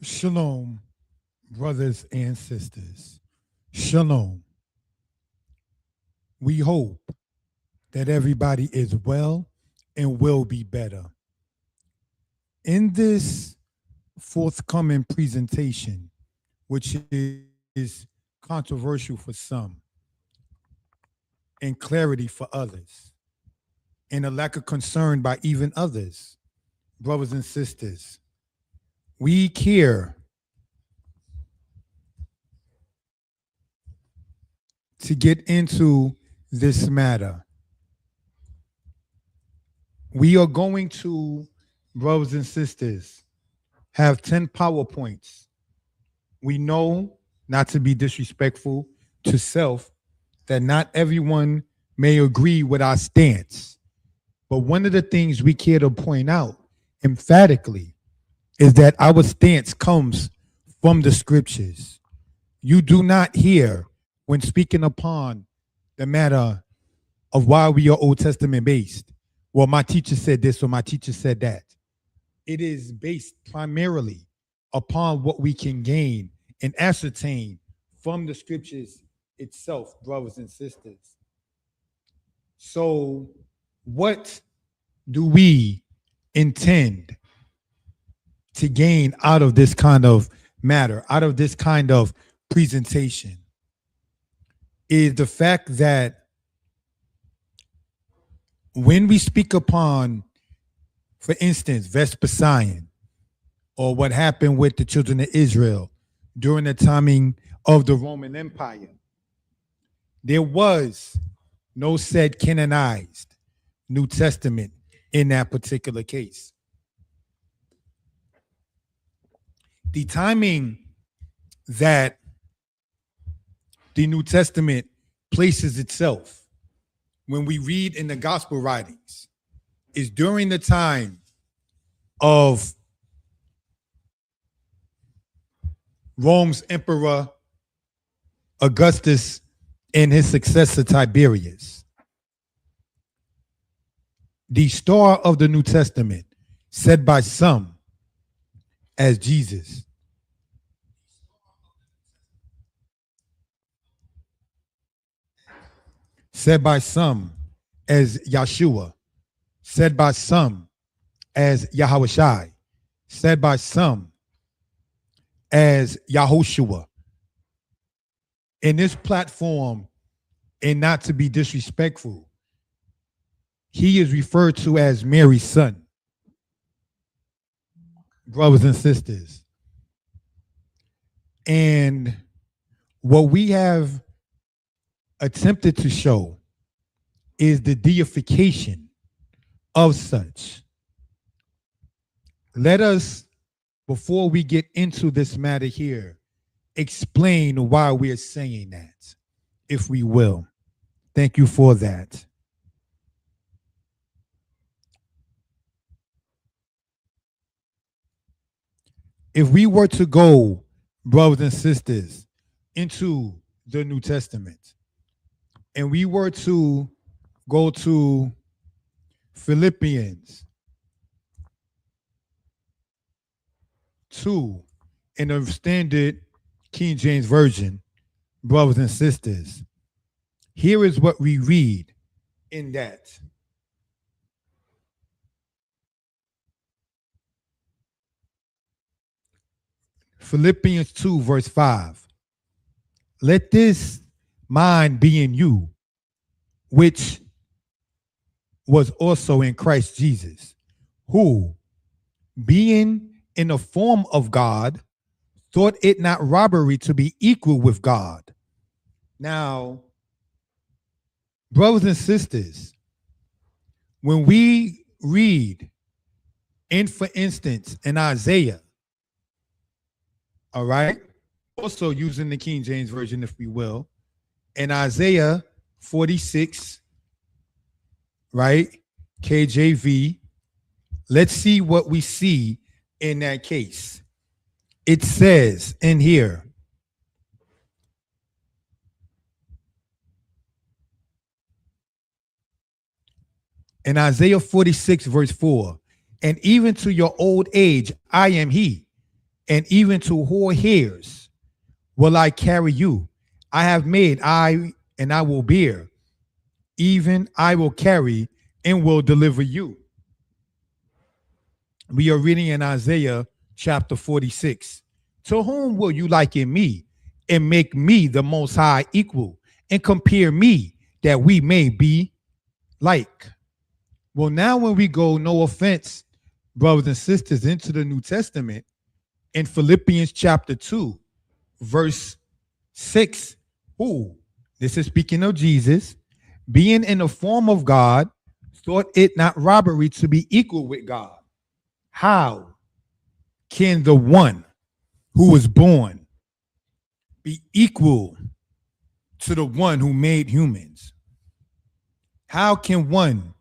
Shalom, brothers and sisters. Shalom. We hope that everybody is well and will be better. In this forthcoming presentation, which is controversial for some and clarity for others, and a lack of concern by even others, brothers and sisters, we care to get into this matter. We are going to, brothers and sisters, have 10 PowerPoints. We know, not to be disrespectful to self, that not everyone may agree with our stance. But one of the things we care to point out emphatically is that our stance comes from the scriptures. You do not hear, when speaking upon the matter of why we are Old Testament based, well, my teacher said this or my teacher said that. It is based primarily upon what we can gain and ascertain from the scriptures itself, brothers and sisters. So, what do we intend to gain out of this kind of matter, out of this kind of presentation? Is the fact that when we speak upon, for instance, Vespasian, or what happened with the children of Israel during the timing of the Roman Empire, there was no said canonized New Testament in that particular case. The timing that the New Testament places itself when we read in the gospel writings is during the time of Rome's emperor Augustus and his successor Tiberius. The star of the New Testament, said by some as Jesus, said by some as Yeshua, said by some as Yahushai, said by some as Yahushua. In this platform, and not to be disrespectful, he is referred to as Mary's son. Brothers and sisters. And what we have attempted to show is the deification of such. Let us, before we get into this matter here, explain why we are saying that, if we will. Thank you for that. If we were to go, brothers and sisters, into the New Testament, and we were to go to Philippians 2 in the standard King James Version, brothers and sisters, here is what we read in that. Philippians 2, verse 5. Let this mind be in you, which was also in Christ Jesus, who, being in the form of God, thought it not robbery to be equal with God. Now, brothers and sisters, when we read, in for instance, in Isaiah, all right, also using the King James Version, if we will, in Isaiah 46, right, KJV, let's see what we see in that case. It says in here, in Isaiah 46, verse 4, and even to your old age, I am he. and even to hoar hairs will I carry you. I have made, and I will bear, even I will carry and will deliver you. We are reading in Isaiah chapter 46. To whom will you liken me and make me the most high equal and compare me that we may be like? Well, now when we go, no offense, brothers and sisters, into the New Testament, in Philippians chapter 2, verse 6, who, this is speaking of Jesus, being in the form of God, thought it not robbery to be equal with God. How can the one who was born be equal to the one who made humans? How can one,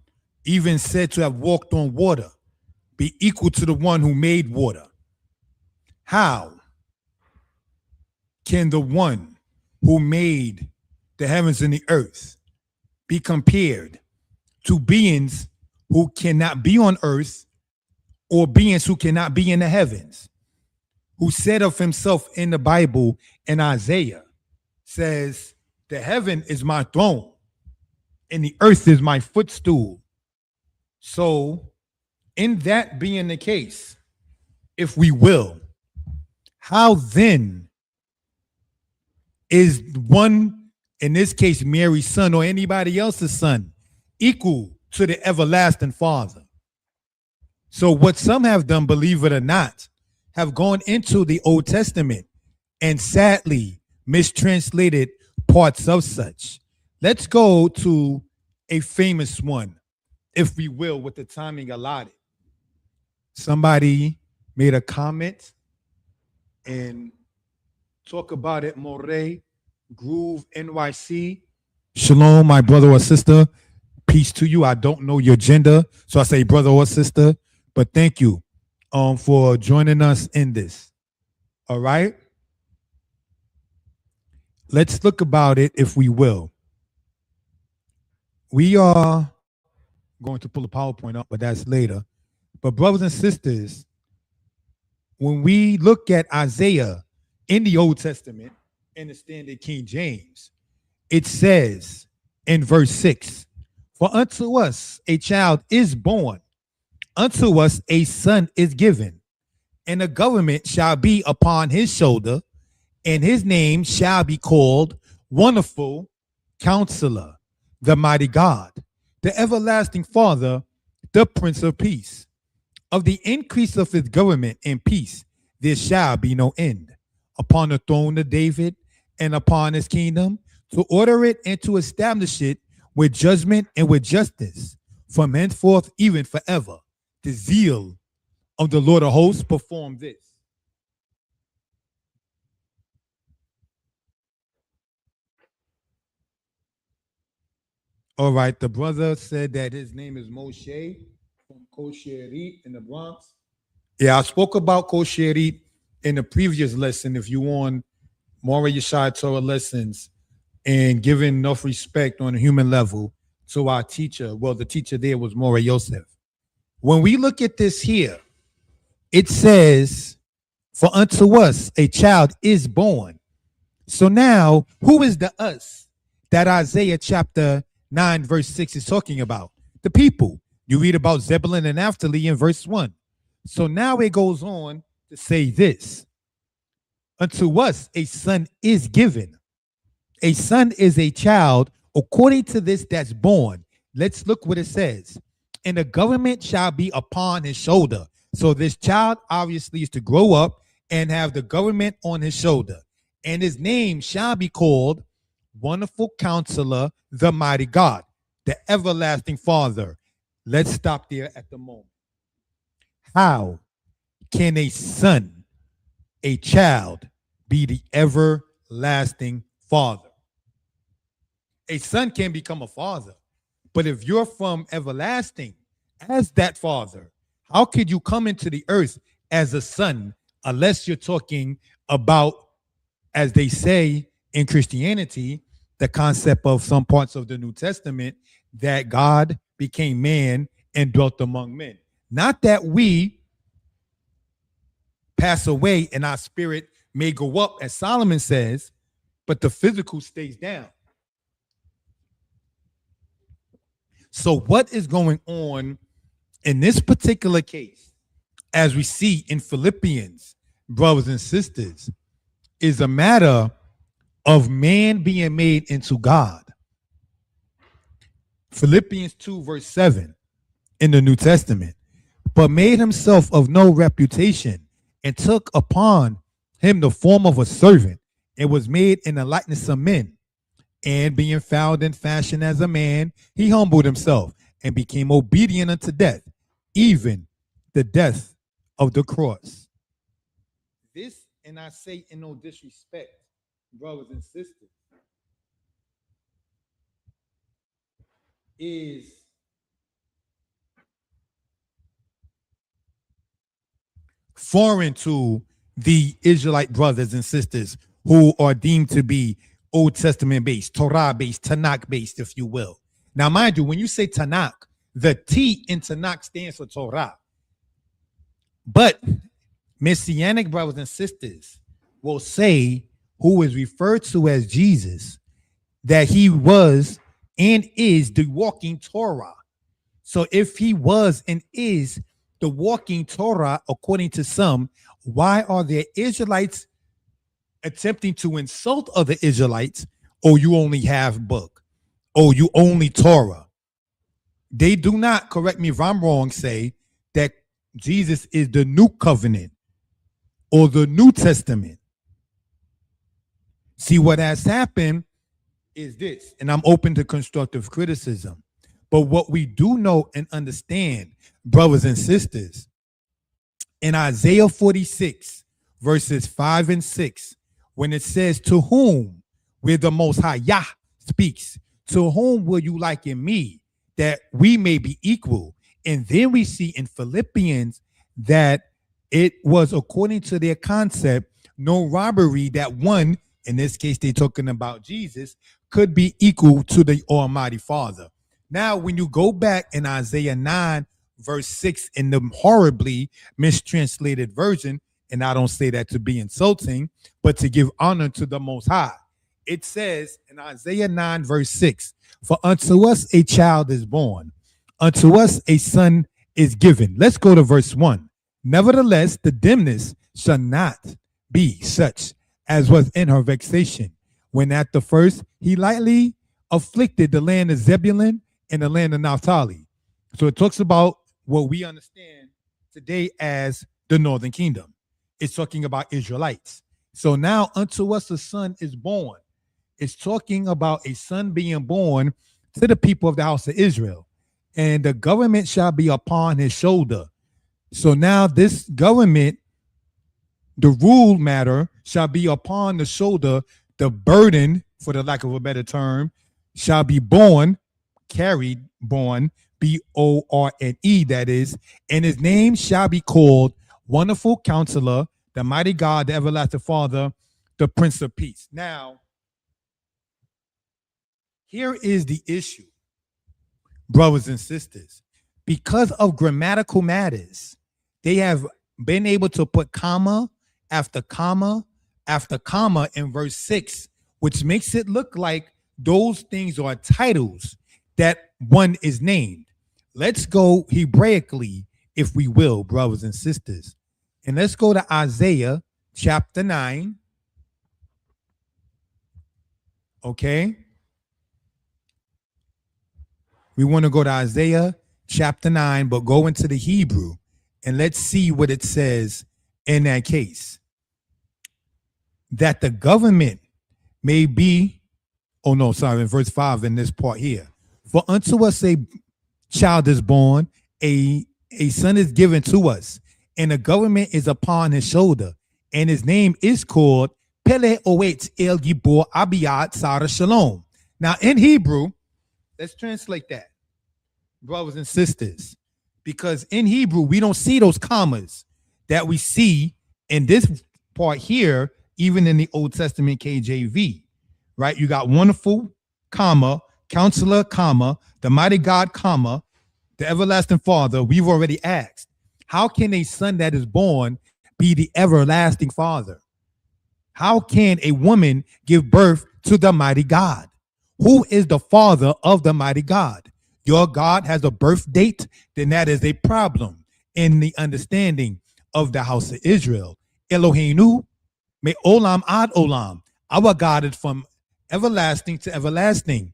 even said to have walked on water, be equal to the one who made water? How can the one who made the heavens and the earth be compared to beings who cannot be on earth or beings who cannot be in the heavens? Who said of himself in the Bible, in Isaiah, says, the heaven is my throne and the earth is my footstool. So, in that being the case, if we will, how then is one, in this case, Mary's son or anybody else's son, equal to the everlasting Father? So what some have done, believe it or not, have gone into the Old Testament and sadly mistranslated parts of such. Let's go to a famous one, if we will, with the timing allotted. Somebody made a comment and talk about it, Moray, Groove NYC. Shalom, my brother or sister. Peace to you. I don't know your gender, so I say brother or sister, but thank you for joining us in this. All right. Let's look about it, if we will. We are going to pull a PowerPoint up, but that's later. But brothers and sisters, when we look at Isaiah in the Old Testament, in the Standard King James, it says in verse 6, for unto us a child is born, unto us a son is given, and the government shall be upon his shoulder, and his name shall be called Wonderful Counselor, the Mighty God, the Everlasting Father, the Prince of Peace. Of the increase of his government and peace, there shall be no end, upon the throne of David and upon his kingdom, to order it and to establish it with judgment and with justice, from henceforth even forever. The zeal of the Lord of hosts perform this. All right, the brother said that his name is Moshe from Kosherit in the Bronx. Yeah, I spoke about Kosherit in the previous lesson. If you on Mora Yeshai Torah lessons and giving enough respect on a human level to our teacher, well, the teacher there was Mora Yosef. When we look at this here, it says, for unto us a child is born. So now, who is the us that Isaiah chapter 9, verse 6 is talking about? The people. You read about Zebulun and Naphtali in verse 1. So now it goes on to say this. Unto us a son is given. A son is a child according to this that's born. Let's look what it says. And the government shall be upon his shoulder. So this child obviously is to grow up and have the government on his shoulder. And his name shall be called Wonderful Counselor, the Mighty God, the Everlasting Father. Let's stop there at the moment. How can a son, a child, be the everlasting Father? A son can become a father, but if you're from everlasting as that father, how could you come into the earth as a son unless you're talking about, as they say in Christianity, the concept of some parts of the New Testament that God became man and dwelt among men? Not that we pass away and our spirit may go up, as Solomon says, but the physical stays down. So what is going on in this particular case, as we see in Philippians, brothers and sisters, is a matter of man being made into God. Philippians 2 verse 7 in the New Testament, but made himself of no reputation and took upon him the form of a servant and was made in the likeness of men. And being found in fashion as a man, he humbled himself and became obedient unto death, even the death of the cross. This, and I say in no disrespect, brothers and sisters, is foreign to the Israelite brothers and sisters who are deemed to be Old Testament based, Torah based, Tanakh based, if you will. Now, mind you, when you say Tanakh, the T in Tanakh stands for Torah. But Messianic brothers and sisters will say, who is referred to as Jesus, that he was and is the walking Torah. So if he was and is the walking Torah, according to some, why are there Israelites attempting to insult other Israelites? Oh, you only have book. Oh, you only Torah. They do not, correct me if I'm wrong, say that Jesus is the new covenant or the New Testament. See, what has happened is this, and I'm open to constructive criticism. But what we do know and understand, brothers and sisters, in Isaiah 46, verses 5 and 6, when it says, to whom, where the Most High Yah speaks, to whom will you liken me, that we may be equal? And then we see in Philippians that it was according to their concept, no robbery, that one, in this case, they're talking about Jesus, could be equal to the Almighty Father. Now, when you go back in Isaiah 9, verse 6, in the horribly mistranslated version, and I don't say that to be insulting, but to give honor to the Most High, it says in Isaiah 9, verse 6, for unto us a child is born, unto us a son is given. Let's go to verse 1. Nevertheless, the dimness shall not be such as was in her vexation, when at the first he lightly afflicted the land of Zebulun and the land of Naphtali. So it talks about what we understand today as the northern kingdom. It's talking about Israelites. So now unto us a son is born. It's talking about a son being born to the people of the house of Israel. And the government shall be upon his shoulder. So now this government, the rule matter, shall be upon the shoulder. The burden, for the lack of a better term, shall be borne, carried, borne, B-O-R-N-E, that is, and his name shall be called Wonderful Counselor, the Mighty God, the Everlasting Father, the Prince of Peace. Now, here is the issue, brothers and sisters. Because of grammatical matters, they have been able to put comma after comma after comma in verse 6, which makes it look like those things are titles that one is named. Let's go Hebraically, if we will, brothers and sisters. And let's go to Isaiah chapter 9. Okay. We want to go to Isaiah chapter 9, but go into the Hebrew and let's see what it says in that case. That the government may be, oh no, sorry, in verse 5 in this part here. For unto us a child is born, a son is given to us, and the government is upon his shoulder, and his name is called Pele Oet El Gibor Abiyat Sarah Shalom. Now in Hebrew, let's translate that, brothers and sisters, because in Hebrew, we don't see those commas that we see in this part here, even in the Old Testament KJV, right? You got wonderful, comma, counselor, comma, the mighty God, comma, the everlasting Father. We've already asked, how can a son that is born be the everlasting Father? How can a woman give birth to the mighty God? Who is the father of the mighty God? Your God has a birth date, then that is a problem in the understanding of the house of Israel. Eloheinu, me olam ad olam. Our God is from everlasting to everlasting.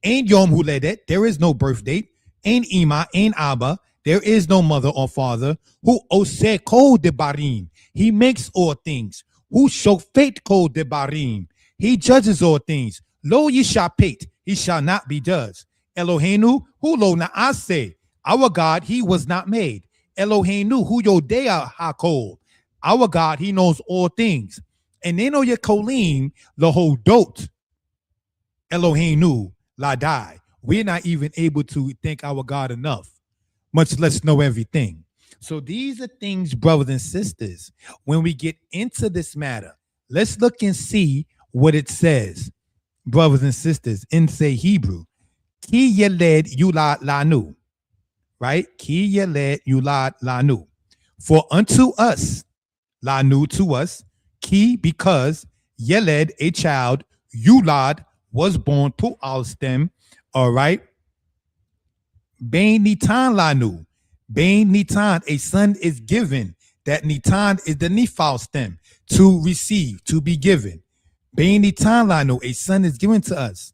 Ain't Yom Huledet, there is no birth date. Ain't Ima, ain't Abba, there is no mother or father. Who Oseko debarim, he makes all things. Who Shofet ko debarim, he judges all things. Lo yishapet, he shall not be judged. Eloheinu, who lo naase, our God, he was not made. Eloheinu, who yodea hakol, our God, he knows all things. And then yekolim lohodot, Eloheinu ladai. We're not even able to thank our God enough, much less know everything. So these are things, brothers and sisters, when we get into this matter, let's look and see what it says, brothers and sisters, in say Hebrew. Ki yeled yulad lanu, right? Ki yeled yulad lanu. For unto us, lanu to us, ki because yeled a child, yulad was born, put al stem, all right? Bain nitan lanu. Bain nitan, a son is given. That nitan is the nifal stem, to receive, to be given. Bain nitan lanu, a son is given to us.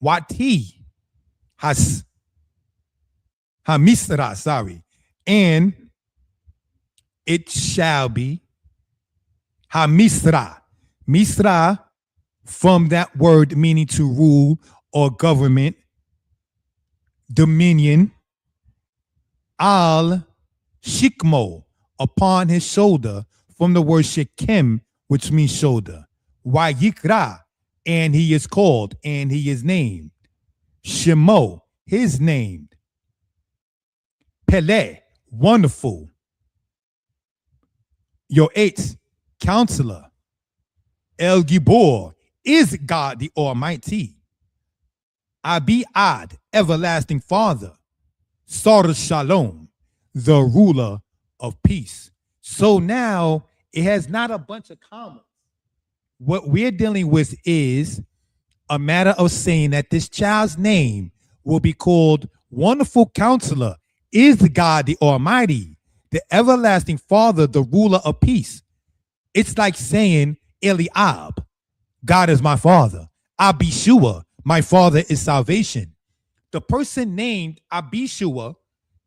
Wati has hamisra, sorry. And it shall be hamisra. Misra, from that word meaning to rule or government, dominion, al shikmo, upon his shoulder, from the word shekem, which means shoulder. Wayikra, and he is called, and he is named. Shemo, his name. Pele, wonderful. Yoetz, counselor. El Gibor, is God the Almighty. Abi-Ad, everlasting Father. Sar Shalom, the ruler of peace. So now it has not a bunch of commas. What we're dealing with is a matter of saying that this child's name will be called Wonderful Counselor, is God the Almighty, the everlasting Father, the ruler of peace. It's like saying Eliab, God is my father. Abishua, my father is salvation. The person named Abishua,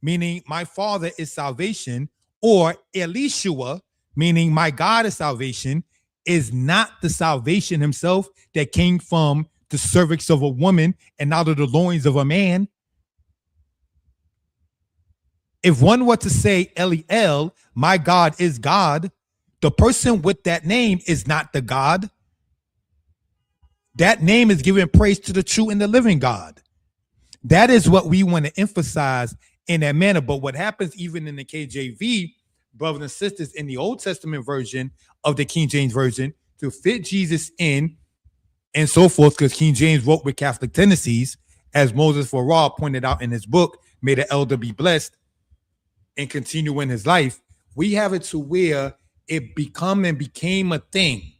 meaning my father is salvation, or Elishua, meaning my God is salvation, is not the salvation himself that came from the cervix of a woman and out of the loins of a man. If one were to say Eliel, my God is God, the person with that name is not the God. That name is giving praise to the true and the living God. That is what we want to emphasize in that manner. But what happens even in the KJV, brothers and sisters, in the Old Testament version of the King James Version, to fit Jesus in and so forth, because King James wrote with Catholic tendencies, as Moses Farrar pointed out in his book, May the Elder Be Blessed, and continue in his life, we have it to where it became a thing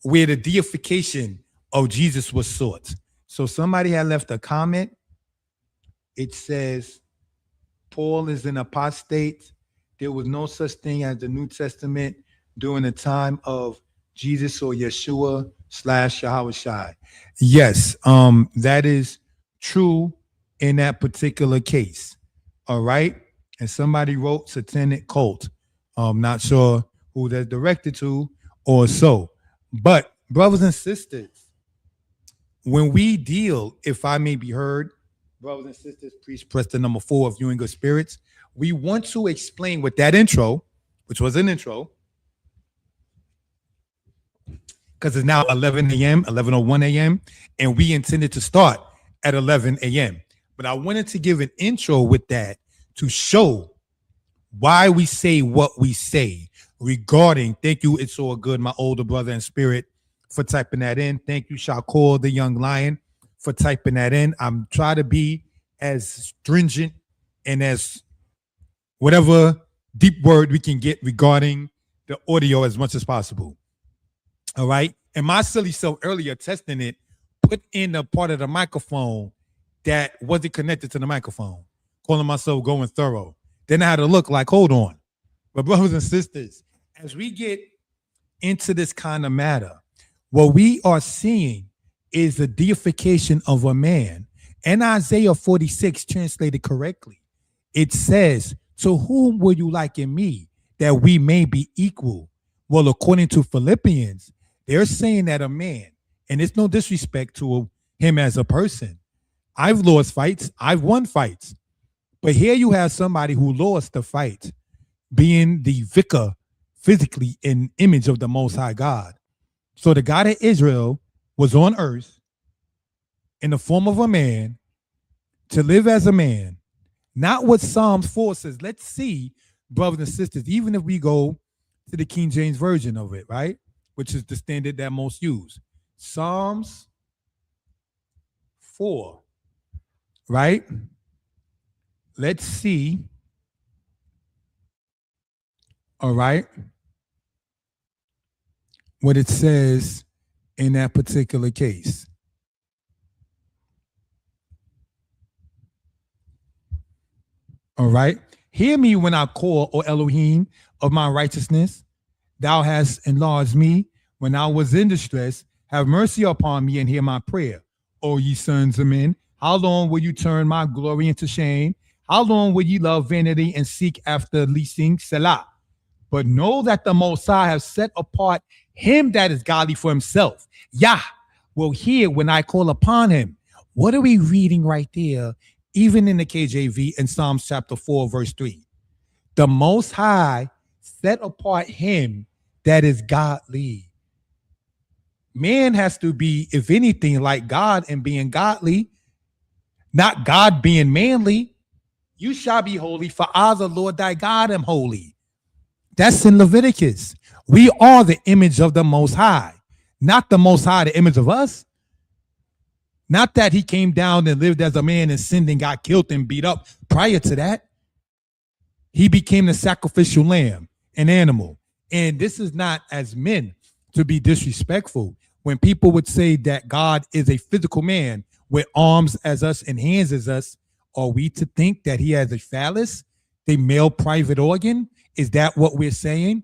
where the deification of Jesus was sought. So somebody had left a comment. It says, Paul is an apostate. There was no such thing as the New Testament during the time of Jesus or Yeshua / Yahushua. Yes, that is true in that particular case. All right. And somebody wrote satanic cult. Not sure who that's directed to or so. But brothers and sisters, when we deal, if I may be heard, brothers and sisters, please press the number 4 of viewing good spirits. We want to explain with that intro, which was an intro, because it's now 11 a.m., 11:01 a.m., and we intended to start at 11 a.m. But I wanted to give an intro with that to show why we say what we say regarding, thank you, it's all good, my older brother in spirit, for typing that in. Thank you, Shakor, the young lion, for typing that in. I'm trying to be as stringent and as whatever deep word we can get regarding the audio as much as possible. All right. And my silly self earlier testing it, put in a part of the microphone that wasn't connected to the microphone, calling myself going thorough. Then I had to look like, hold on. But brothers and sisters, as we get into this kind of matter, what we are seeing is the deification of a man. And Isaiah 46 translated correctly. It says, to whom will you liken me that we may be equal? Well, according to Philippians, they're saying that a man, and it's no disrespect to him as a person. I've lost fights. I've won fights. But here you have somebody who lost the fight, being the vicar physically in image of the Most High God. So the God of Israel was on earth in the form of a man to live as a man, not what Psalms 4 says. Let's see, brothers and sisters, even if we go to the King James Version of it, right? Which is the standard that most use. Psalms 4, right? Let's see. All right. What it says in that particular case. All right. Hear me when I call, O Elohim, of my righteousness. Thou hast enlarged me when I was in distress. Have mercy upon me and hear my prayer. O ye sons of men, how long will you turn my glory into shame? How long will ye love vanity and seek after leasing? Selah. But know that the Most High have set apart him that is godly for himself. Yah will hear when I call upon him. What are we reading right there? Even in the KJV in Psalms chapter 4, verse 3. The Most High set apart him that is godly. Man has to be, if anything, like God and being godly, not God being manly. You shall be holy, for I, the Lord thy God, am holy. That's in Leviticus. We are the image of the Most High, not the Most High, the image of us. Not that he came down and lived as a man and sinned and got killed and beat up. Prior to that, he became the sacrificial lamb, an animal. And this is not as men to be disrespectful. When people would say that God is a physical man with arms as us and hands as us, are we to think that he has a phallus, a male private organ? Is that what we're saying?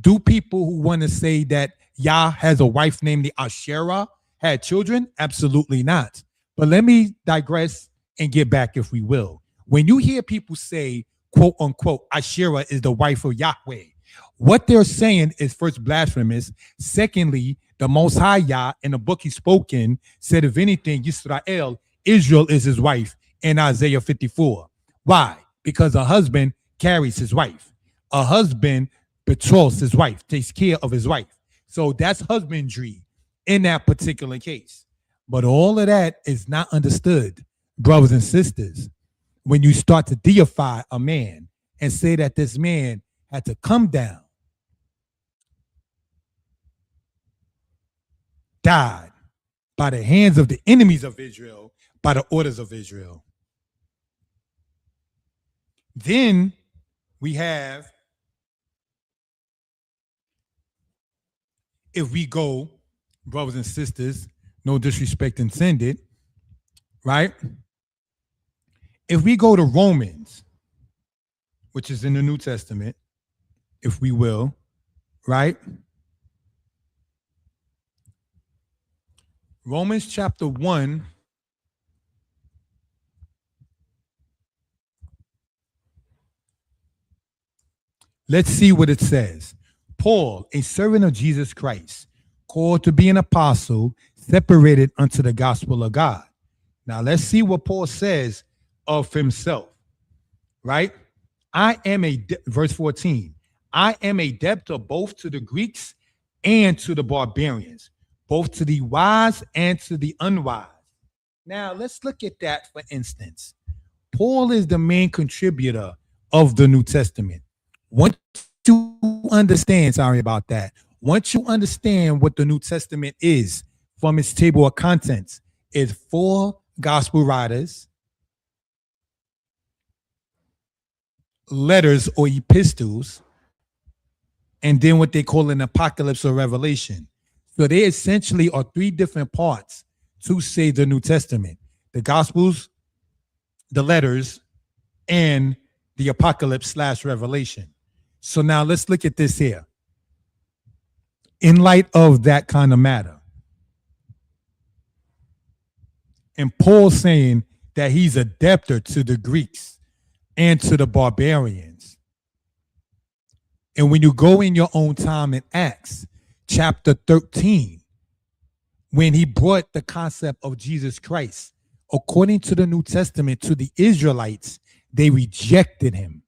Do people who want to say that Yah has a wife named the Asherah had children? Absolutely not. But let me digress and get back, if we will. When you hear people say, quote unquote, Asherah is the wife of Yahweh, what they're saying is first blasphemous. Secondly, the Most High Yah in the book he's spoken said, if anything, Yisrael, Israel is his wife in Isaiah 54. Why? Because a husband carries his wife. A husband betroths his wife, takes care of his wife. So that's husbandry in that particular case. But all of that is not understood, brothers and sisters, when you start to deify a man and say that this man had to come down, died by the hands of the enemies of Israel, by the orders of Israel. Then we have, if we go, brothers and sisters, no disrespect intended, right? If we go to Romans, which is in the New Testament, if we will, right? Romans chapter 1. Let's see what it says. Paul, a servant of Jesus Christ, called to be an apostle, separated unto the gospel of God. Now let's see what Paul says of himself, right? I am verse 14, I am a debtor both to the Greeks and to the barbarians, both to the wise and to the unwise. Now let's look at that for instance. Paul is the main contributor of the New Testament. Once you understand, sorry about that. Once you understand what the New Testament is from its table of contents, it's 4 gospel writers, letters or epistles, and then what they call an apocalypse or revelation. So they essentially are three different parts to say the New Testament: the Gospels, the letters, and the apocalypse / revelation. So now let's look at this here. In light of that kind of matter, and Paul saying that he's a debtor to the Greeks and to the barbarians. And when you go in your own time in Acts chapter 13, when he brought the concept of Jesus Christ, according to the New Testament, to the Israelites, they rejected him.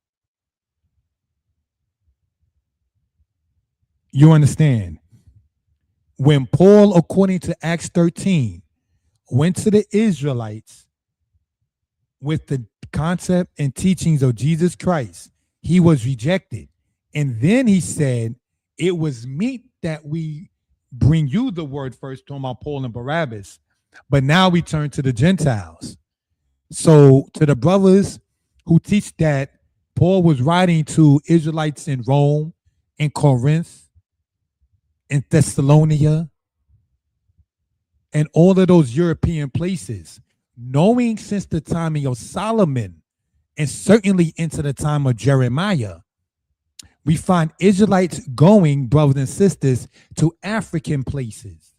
You understand? When Paul, according to Acts 13, went to the Israelites with the concept and teachings of Jesus Christ, he was rejected. And then he said, it was meet that we bring you the word first, talking about Paul and Barabbas. But now we turn to the Gentiles. So to the brothers who teach that Paul was writing to Israelites in Rome, in Corinth, in Thessalonica, and all of those European places, knowing since the time of Solomon and certainly into the time of Jeremiah, we find Israelites going, brothers and sisters, to African places.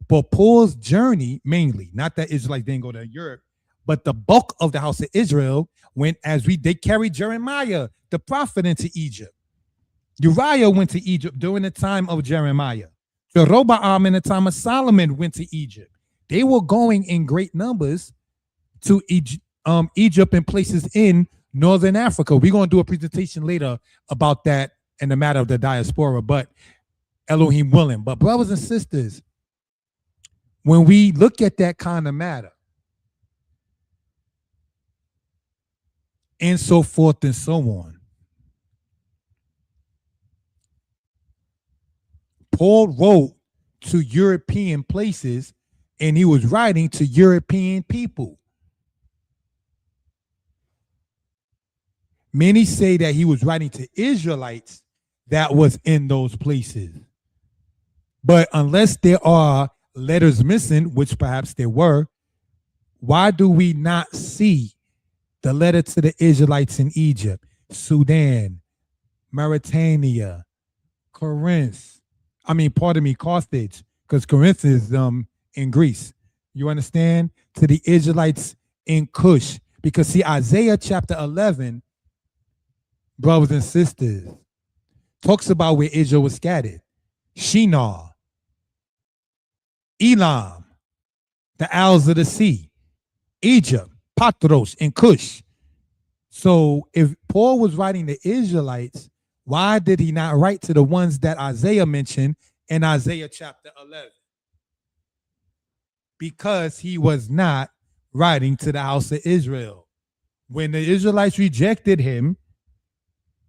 But Paul's journey, mainly, not that Israelites didn't go to Europe, but the bulk of the house of Israel went they carried Jeremiah, the prophet, into Egypt. Uriah went to Egypt during the time of Jeremiah. Jeroboam in the time of Solomon went to Egypt. They were going in great numbers to Egypt and places in Northern Africa. We're going to do a presentation later about that and the matter of the diaspora, but Elohim willing. But brothers and sisters, when we look at that kind of matter, and so forth and so on, Paul wrote to European places, and he was writing to European people. Many say that he was writing to Israelites that was in those places. But unless there are letters missing, which perhaps there were, why do we not see the letter to the Israelites in Egypt, Sudan, Mauritania, Carthage, because Corinth is in Greece. You understand? To the Israelites in Cush. Because see, Isaiah chapter 11, brothers and sisters, talks about where Israel was scattered. Shinar, Elam, the Isles of the Sea, Egypt, Patros, and Cush. So if Paul was writing to Israelites, why did he not write to the ones that Isaiah mentioned in Isaiah chapter 11? Because he was not writing to the house of Israel. When the Israelites rejected him,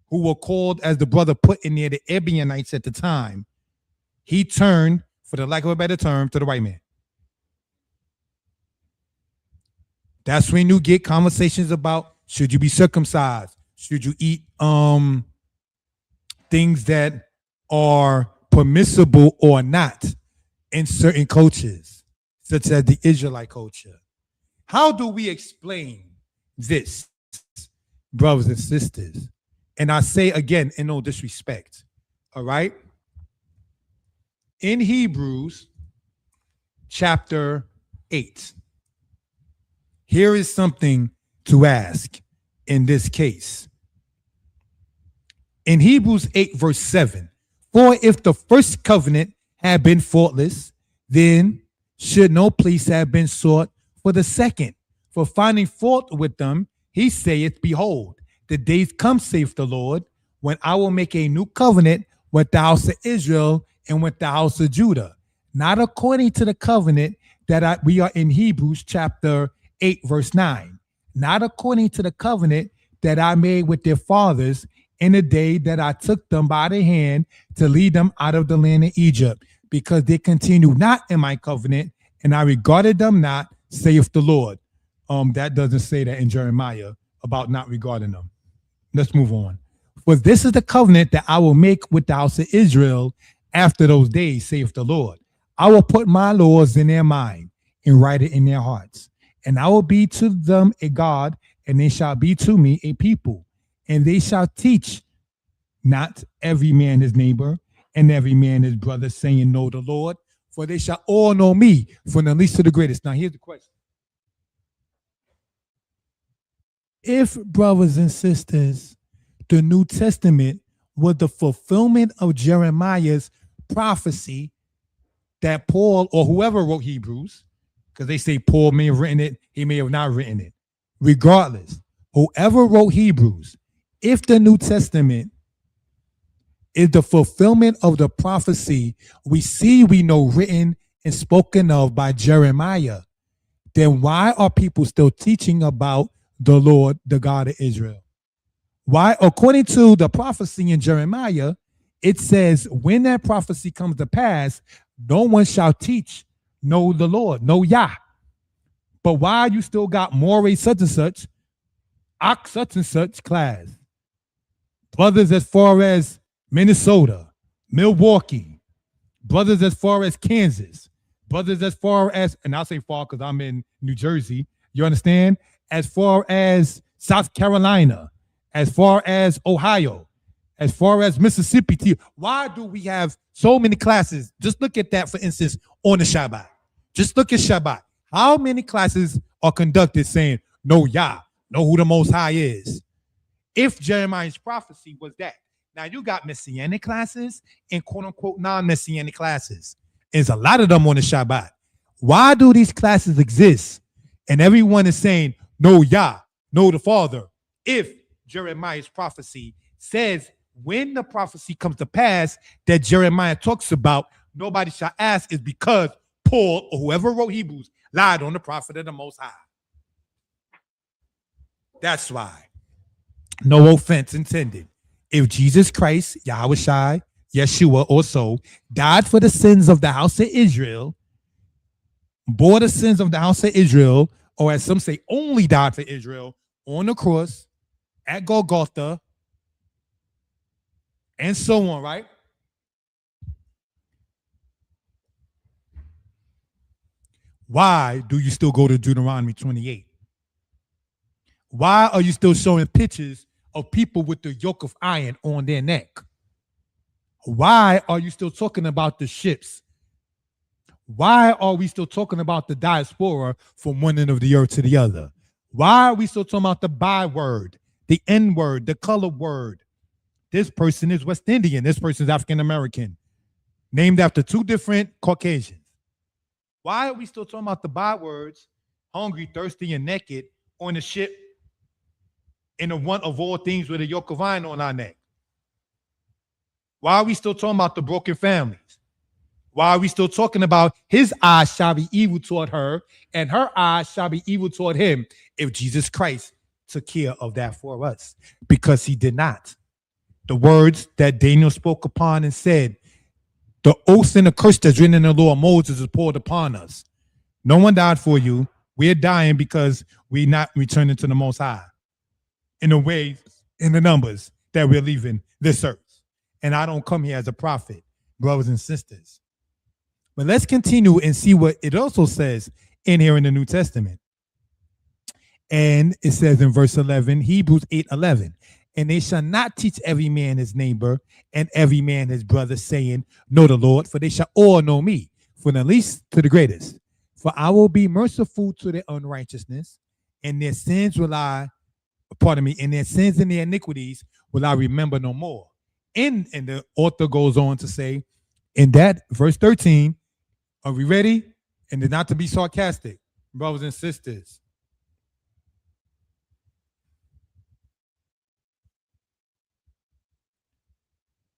who were called, as the brother put in there, the Ebionites at the time, he turned, for the lack of a better term, to the white man. That's when you get conversations about, should you be circumcised? Should you eat things that are permissible or not in certain cultures, such as the Israelite culture? How do we explain this, brothers and sisters? And I say again, in no disrespect, all right? In Hebrews chapter 8, here is something to ask in this case. In Hebrews 8, verse 7, for if the first covenant had been faultless, then should no place have been sought for the second. For finding fault with them, he saith, behold, the days come, saith the Lord, when I will make a new covenant with the house of Israel and with the house of Judah, not according to the covenant that we are in Hebrews chapter 8, verse 9, not according to the covenant that I made with their fathers in the day that I took them by the hand to lead them out of the land of Egypt, because they continued not in my covenant, and I regarded them not, saith the Lord. That doesn't say that in Jeremiah about not regarding them. Let's move on. For this is the covenant that I will make with the house of Israel after those days, saith the Lord. I will put my laws in their mind and write it in their hearts. And I will be to them a God, and they shall be to me a people. And they shall teach not every man his neighbor and every man his brother, saying, Know the Lord, for they shall all know me, from the least to the greatest. Now, here's the question. If, brothers and sisters, the New Testament was the fulfillment of Jeremiah's prophecy that Paul or whoever wrote Hebrews, because they say Paul may have written it, he may have not written it. Regardless, whoever wrote Hebrews, if the New Testament is the fulfillment of the prophecy we know written and spoken of by Jeremiah, then why are people still teaching about the Lord, the God of Israel? Why? According to the prophecy in Jeremiah, it says, when that prophecy comes to pass, no one shall teach, know the Lord, know Yah. But why you still got Moray such and such, Ox such and such class, brothers as far as Minnesota, Milwaukee, brothers as far as Kansas, brothers as far as, and I'll say far because I'm in New Jersey, you understand? As far as South Carolina, as far as Ohio, as far as Mississippi. Why do we have so many classes? Just look at that, for instance, on the Shabbat. Just look at Shabbat. How many classes are conducted saying, know Yah, know who the Most High is? If Jeremiah's prophecy was that. Now, you got Messianic classes and quote-unquote non-Messianic classes. There's a lot of them on the Shabbat. Why do these classes exist? And everyone is saying, know Yah, know the Father. If Jeremiah's prophecy says when the prophecy comes to pass that Jeremiah talks about, nobody shall ask, is because Paul or whoever wrote Hebrews lied on the prophet of the Most High. That's why. No offense intended. If Jesus Christ, Yahushua, Yeshua, or so, died for the sins of the house of Israel, bore the sins of the house of Israel, or as some say, only died for Israel on the cross at Golgotha, and so on, right? Why do you still go to Deuteronomy 28? Why are you still showing pictures of people with the yoke of iron on their neck? Why are you still talking about the ships? Why are we still talking about the diaspora from one end of the earth to the other? Why are we still talking about the byword, the N word, the color word? This person is West Indian. This person is African American, named after two different Caucasians. Why are we still talking about the bywords, hungry, thirsty, and naked, on the ship in the one of all things with a yoke of iron on our neck? Why are we still talking about the broken families? Why are we still talking about his eyes shall be evil toward her and her eyes shall be evil toward him, if Jesus Christ took care of that for us? Because he did not. The words that Daniel spoke upon and said, the oath and the curse that's written in the law of Moses is poured upon us. No one died for you. We're dying because we're not returning to the Most High in the ways, in the numbers that we're leaving this earth. And I don't come here as a prophet, brothers and sisters. But let's continue and see what it also says in here in the New Testament. And it says in verse 11, Hebrews 8:11, and they shall not teach every man his neighbor and every man his brother, saying, know the Lord, for they shall all know me, from the least to the greatest. For I will be merciful to their unrighteousness, and their sins will I, and their sins and their iniquities will I remember no more. And the author goes on to say, in that verse 13, are we ready? And not to be sarcastic, brothers and sisters.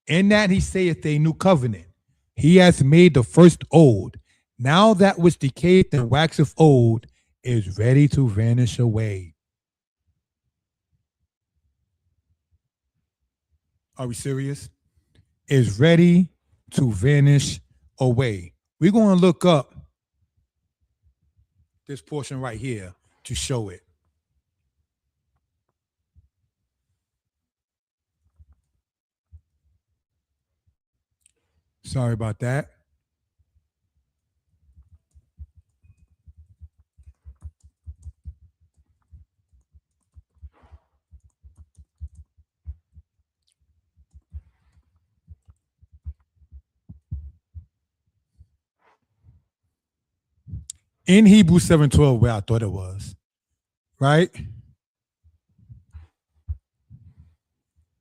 In that he saith a new covenant. He has made the first old. Now that which decayeth and waxeth old is ready to vanish away. Are we serious? Is ready to vanish away. We're going to look up this portion right here to show it. Sorry about that. In Hebrews 7:12, where I thought it was, right?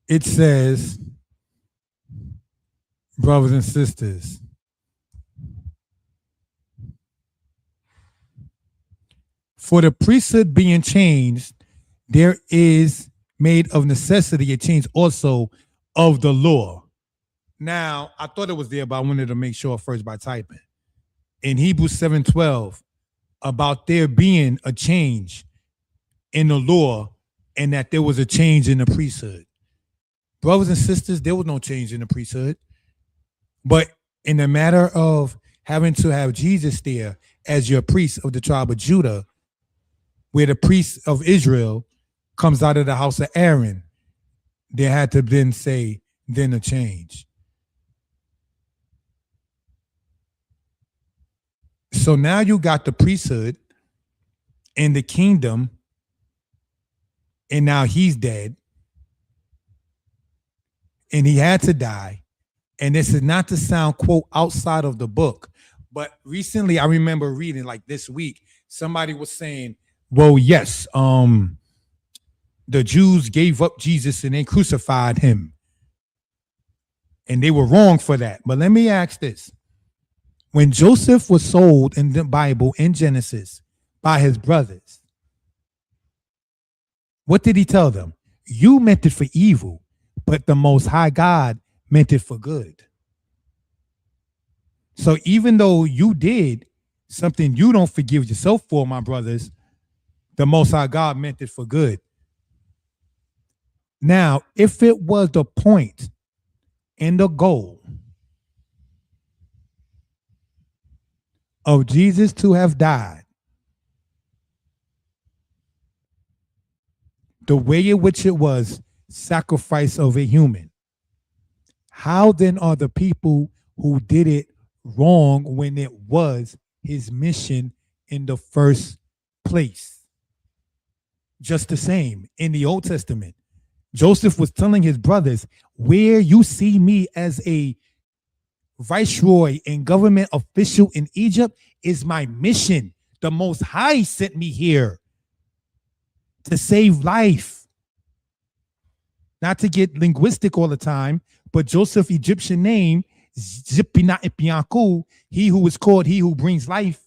It says, brothers and sisters, for the priesthood being changed, there is made of necessity a change also of the law. Now, I thought it was there, but I wanted to make sure first by typing. In Hebrews 7:12, about there being a change in the law and that there was a change in the priesthood. Brothers and sisters, there was no change in the priesthood. But in the matter of having to have Jesus there as your priest of the tribe of Judah, where the priest of Israel comes out of the house of Aaron, they had to then say, then a change. So now you got the priesthood and the kingdom, and now he's dead, and he had to die. And this is not to sound, quote, outside of the book, but recently I remember reading, like this week, somebody was saying, well, yes, the Jews gave up Jesus and they crucified him. And they were wrong for that. But let me ask this. When Joseph was sold in the Bible in Genesis by his brothers, what did he tell them? You meant it for evil, but the Most High God meant it for good. So even though you did something you don't forgive yourself for, my brothers, the Most High God meant it for good. Now, if it was the point and the goal of Jesus to have died, the way in which it was sacrifice of a human, how then are the people who did it wrong when it was his mission in the first place? Just the same in the Old Testament, Joseph was telling his brothers, where you see me as a viceroy and government official in Egypt is my mission. The Most High sent me here to save life. Not to get linguistic all the time, but Joseph's Egyptian name, Zipina Ipianku, he who is called he who brings life,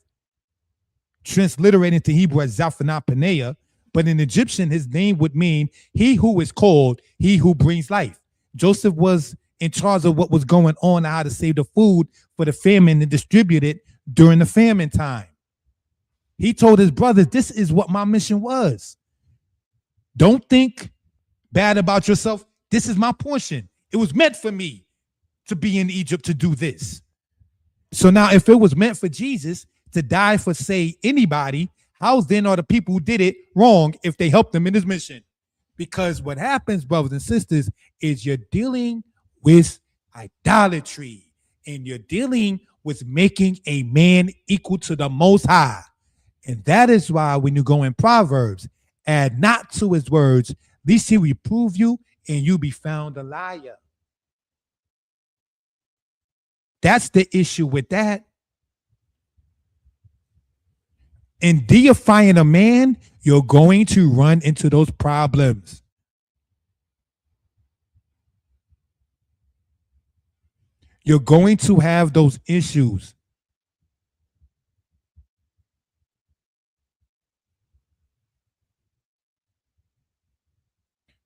transliterated into Hebrew as Zaphana Paneah, but in Egyptian, his name would mean he who is called he who brings life. Joseph was in charge of what was going on, how to save the food for the famine and distribute it during the famine time. He told his brothers, this is what my mission was. Don't think bad about yourself. This is my portion. It was meant for me to be in Egypt to do this. So now if it was meant for Jesus to die for, say, anybody, how then are the people who did it wrong if they helped him in his mission? Because what happens, brothers and sisters, is you're dealing with idolatry and you're dealing with making a man equal to the Most High. And that is why when you go in Proverbs, add not to his words, lest he reprove you and you be found a liar. That's the issue with that. In deifying a man, you're going to run into those problems. You're going to have those issues.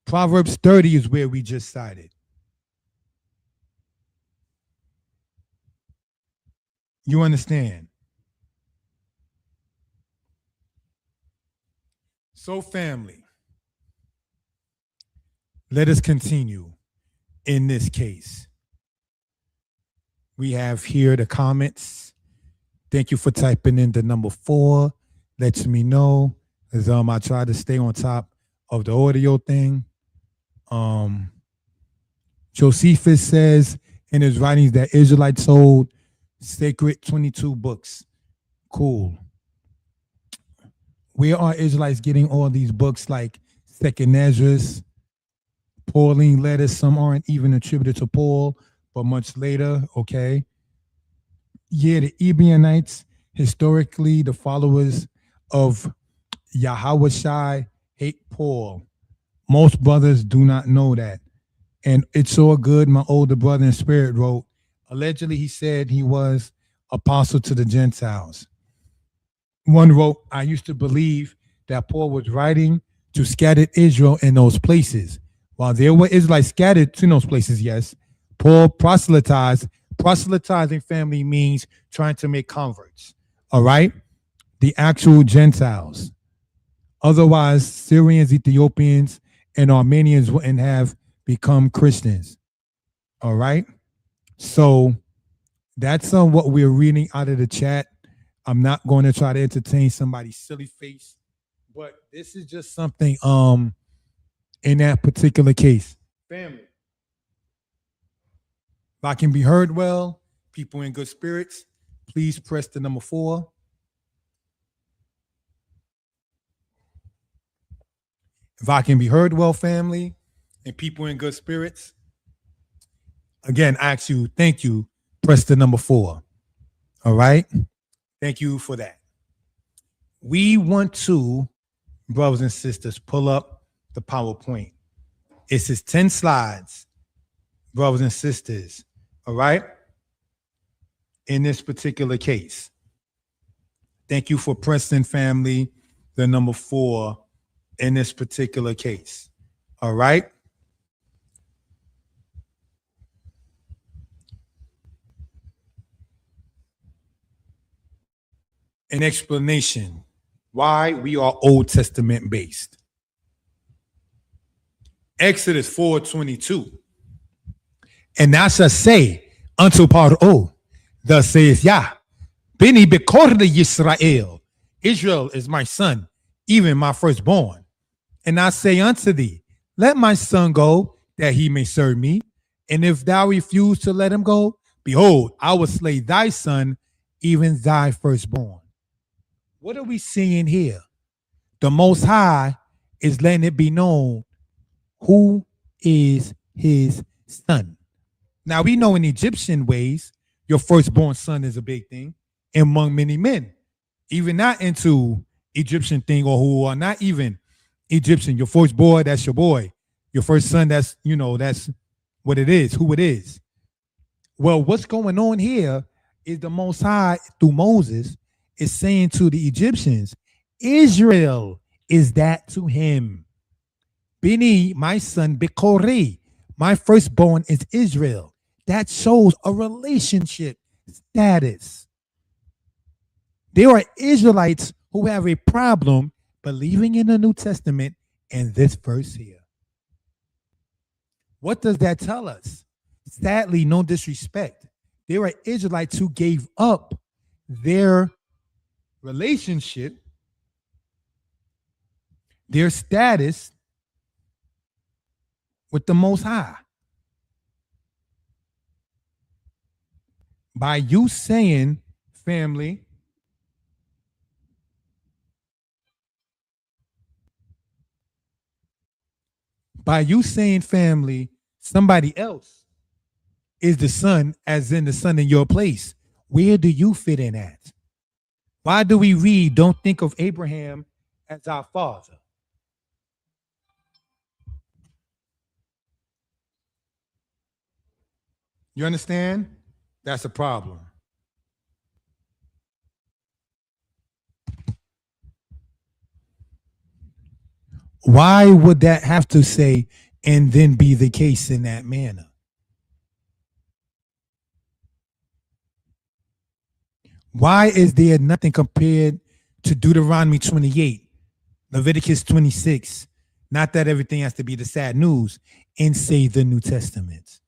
Proverbs 30 is where we just cited. You understand? So, family, let us continue in this case. We have here the comments. Thank you for typing in the number 4. Lets me know as I try to stay on top of the audio thing. Josephus says, in his writings that Israelites sold sacred 22 books. Cool. Where are Israelites getting all these books like Second Esdras, Pauline letters? Some aren't even attributed to Paul, but much later. Okay. Yeah, the Ebionites, historically, the followers of Yahweh hate Paul. Most brothers do not know that. And it's all good. My older brother in spirit wrote, allegedly, he said he was apostle to the Gentiles. One wrote, I used to believe that Paul was writing to scattered Israel in those places. While there were Israelites scattered in those places, yes, Paul proselytized. Proselytizing, family, means trying to make converts. All right? The actual Gentiles. Otherwise, Syrians, Ethiopians, and Armenians wouldn't have become Christians. All right? So that's what we're reading out of the chat. I'm not going to try to entertain somebody's silly face, but this is just something in that particular case. Family. If I can be heard well, people in good spirits, please press the number 4. If I can be heard well, family, and people in good spirits, again, I ask you, thank you, press the number 4. All right? Thank you for that. We want to, brothers and sisters, pull up the PowerPoint. It says 10 slides, brothers and sisters. All right? In this particular case. Thank you for pressing, family, the number 4 in this particular case. All right? An explanation why we are Old Testament based. Exodus 4:22. And thou shalt say unto Paro, thus saith Yah, Beni bekorda Yisrael, Israel is my son, even my firstborn. And I say unto thee, let my son go, that he may serve me. And if thou refuse to let him go, behold, I will slay thy son, even thy firstborn. What are we seeing here? The Most High is letting it be known who is his son. Now, we know in Egyptian ways, your firstborn son is a big thing among many men, even not into Egyptian thing, or who are not even Egyptian. Your first boy, that's your boy. Your first son, that's, that's what it is, who it is. Well, what's going on here is the Most High, through Moses, is saying to the Egyptians, Israel is that to him. Bini, my son, Bekori, my firstborn is Israel. That shows a relationship status. There are Israelites who have a problem believing in the New Testament and this verse here. What does that tell us? Sadly, no disrespect. There are Israelites who gave up their relationship, their status with the Most High. By you saying, family, somebody else is the son, as in the son in your place, where do you fit in at? Why do we read, don't think of Abraham as our father? You understand? That's a problem. Why would that have to say, and then be the case in that manner? Why is there nothing compared to Deuteronomy 28, Leviticus 26? Not that everything has to be the sad news, and say the New Testament.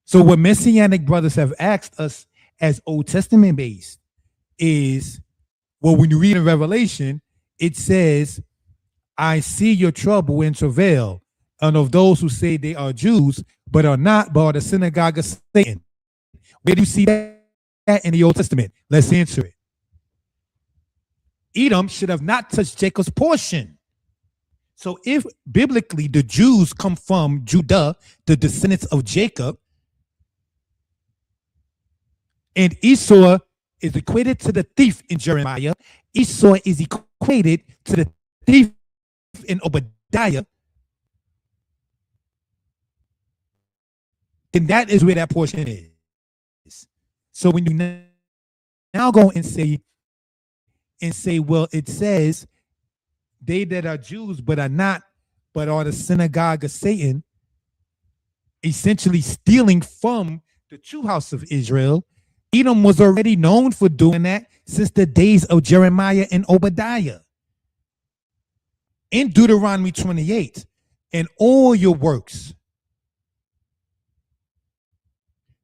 So what Messianic brothers have asked us as Old Testament based is, well, when you read in Revelation, it says, I see your trouble and travail and of those who say they are Jews, but are not, but are the synagogue of Satan. Where do you see that in the Old Testament? Let's answer it. Edom should have not touched Jacob's portion. So if biblically the Jews come from Judah, the descendants of Jacob, and Esau is equated to the thief in Jeremiah, Esau is equated to the thief in Obadiah, and that is where that portion is. So when you now go and say, well, it says they that are Jews but are not, but are the synagogue of Satan, essentially stealing from the true house of Israel. Edom was already known for doing that since the days of Jeremiah and Obadiah. In Deuteronomy 28, and all your works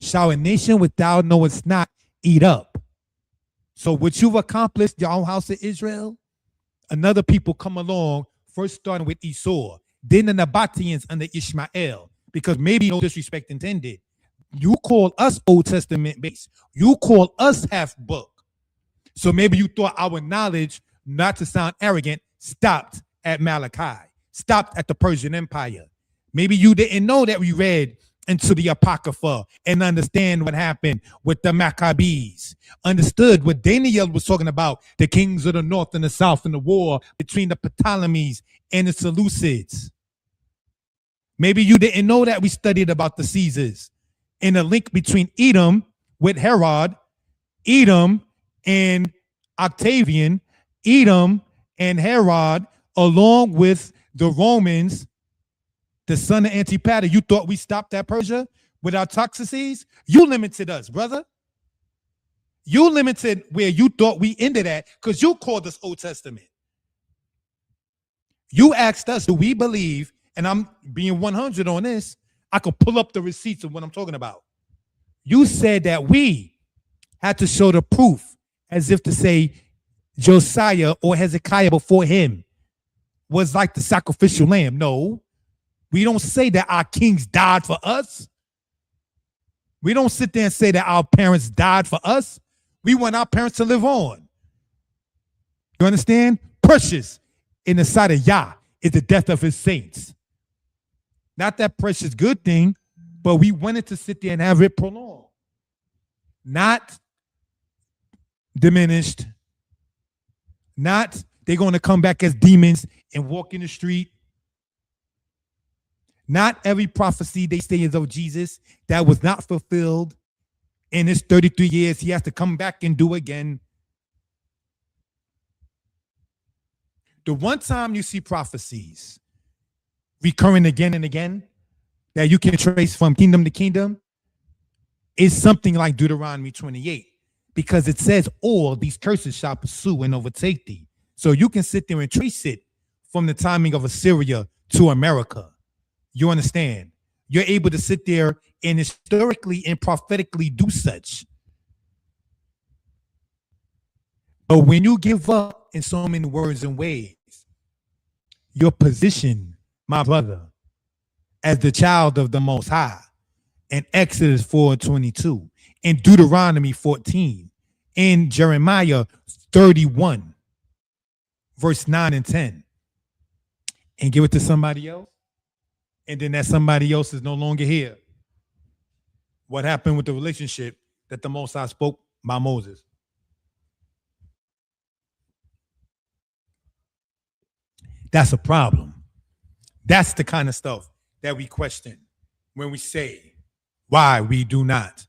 shall a nation which thou knowest not eat up. So what you've accomplished, your own house of Israel, another people come along, first starting with Esau, then the Nabateans under Ishmael, because maybe no disrespect intended. You call us Old Testament based. You call us half book. So maybe you thought our knowledge, not to sound arrogant, stopped at Malachi, stopped at the Persian Empire. Maybe you didn't know that we read into the Apocrypha and understand what happened with the Maccabees, understood what Daniel was talking about, the kings of the north and the south and the war between the Ptolemies and the Seleucids. Maybe you didn't know that we studied about the Caesars and the link between Edom with Herod, Edom and Octavian, Edom and Herod, along with the Romans, the son of Antipater. You thought we stopped at Persia with our Artaxerxes? You limited us, brother. You limited where you thought we ended at because you called us Old Testament. You asked us, do we believe, and I'm being 100 on this, I could pull up the receipts of what I'm talking about. You said that we had to show the proof as if to say Josiah or Hezekiah before him was like the sacrificial lamb. No, we don't say that our kings died for us. We don't sit there and say that our parents died for us. We want our parents to live on. You understand? Precious in the sight of Yah is the death of his saints. Not that precious good thing, but we wanted to sit there and have it prolonged. Not diminished. Not they're going to come back as demons and walk in the street. Not every prophecy they say is of Jesus that was not fulfilled in his 33 years. He has to come back and do again. The one time you see prophecies recurring again and again that you can trace from kingdom to kingdom is something like Deuteronomy 28, because it says all these curses shall pursue and overtake thee. So you can sit there and trace it from the timing of Assyria to America. You understand? You're able to sit there and historically and prophetically do such. But when you give up in so many words and ways, your position, my brother, as the child of the Most High, in Exodus 4:22, in Deuteronomy 14, in Jeremiah 31, verse 9 and 10, and give it to somebody else, and then that somebody else is no longer here. What happened with the relationship that the Most High spoke by Moses? That's a problem. That's the kind of stuff that we question when we say why we do not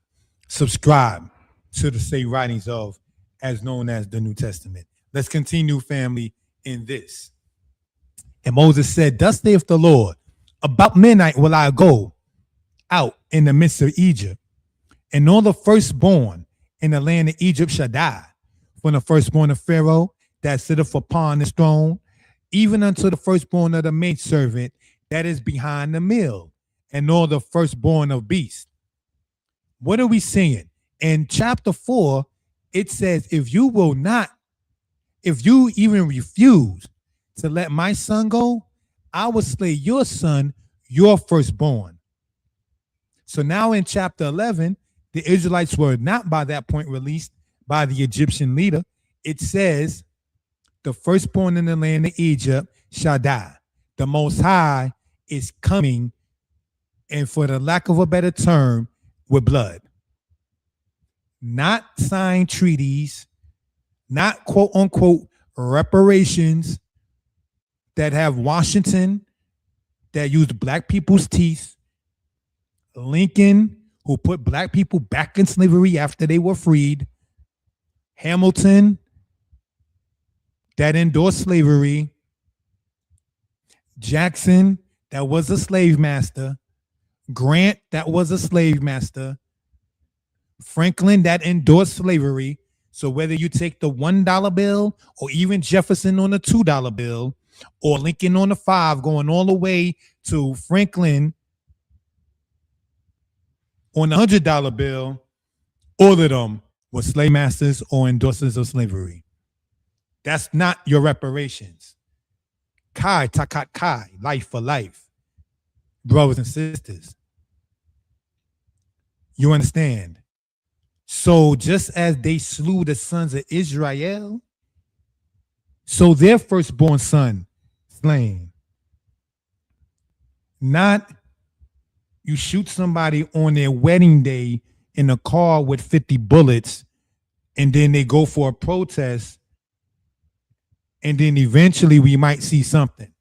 subscribe to the say writings of, as known as the New Testament. Let's continue, family, in this. And Moses said, thus saith the Lord, about midnight will I go out in the midst of Egypt, and all the firstborn in the land of Egypt shall die, from the firstborn of Pharaoh that sitteth upon his throne, even unto the firstborn of the maidservant that is behind the mill, and all the firstborn of beasts. What are we saying? In chapter 4, it says, if you even refuse to let my son go, I will slay your son, your firstborn. So now in chapter 11, the Israelites were not by that point released by the Egyptian leader. It says, the firstborn in the land of Egypt shall die. The Most High is coming, and for the lack of a better term, with blood. Not signed treaties, not quote unquote reparations that have Washington that used black people's teeth, Lincoln, who put black people back in slavery after they were freed, Hamilton, that endorsed slavery, Jackson, that was a slave master, Grant, that was a slave master, Franklin, that endorsed slavery. So whether you take the $1 bill or even Jefferson on the $2 bill or Lincoln on the 5 going all the way to Franklin on the $100 bill, all of them were slave masters or endorsers of slavery. That's not your reparations. Kai, takat kai, life for life. Brothers and sisters. You understand? So just as they slew the sons of Israel, so their firstborn son slain. Not you shoot somebody on their wedding day in a car with 50 bullets, and then they go for a protest, and then eventually we might see something.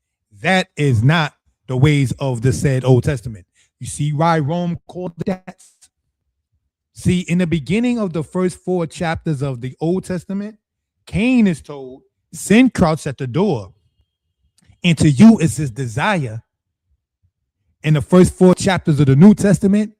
That is not the ways of the said Old Testament. You see why Rome called that? See, in the beginning of the first 4 chapters of the Old Testament, Cain is told, sin crouched at the door, and to you is his desire. In the first 4 chapters of the New Testament,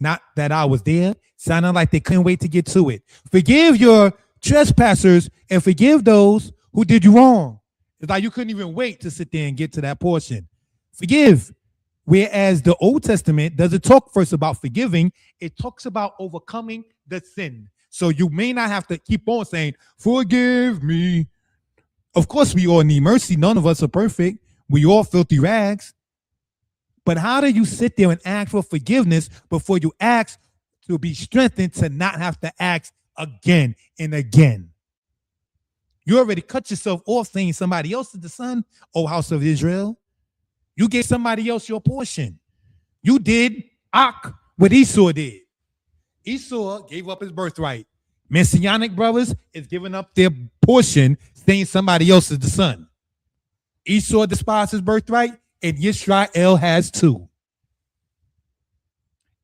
not that I was there, sounded like they couldn't wait to get to it. Forgive your trespassers and forgive those who did you wrong. It's like you couldn't even wait to sit there and get to that portion. Forgive. Whereas the Old Testament doesn't talk first about forgiving, it talks about overcoming the sin. So you may not have to keep on saying, forgive me. Of course, we all need mercy. None of us are perfect. We all filthy rags. But how do you sit there and ask for forgiveness before you ask to be strengthened to not have to ask again and again? You already cut yourself off saying somebody else is the son, O house of Israel. You gave somebody else your portion. You did what Esau did. Esau gave up his birthright. Messianic brothers is giving up their portion, saying somebody else is the son. Esau despised his birthright, and Yisrael has too.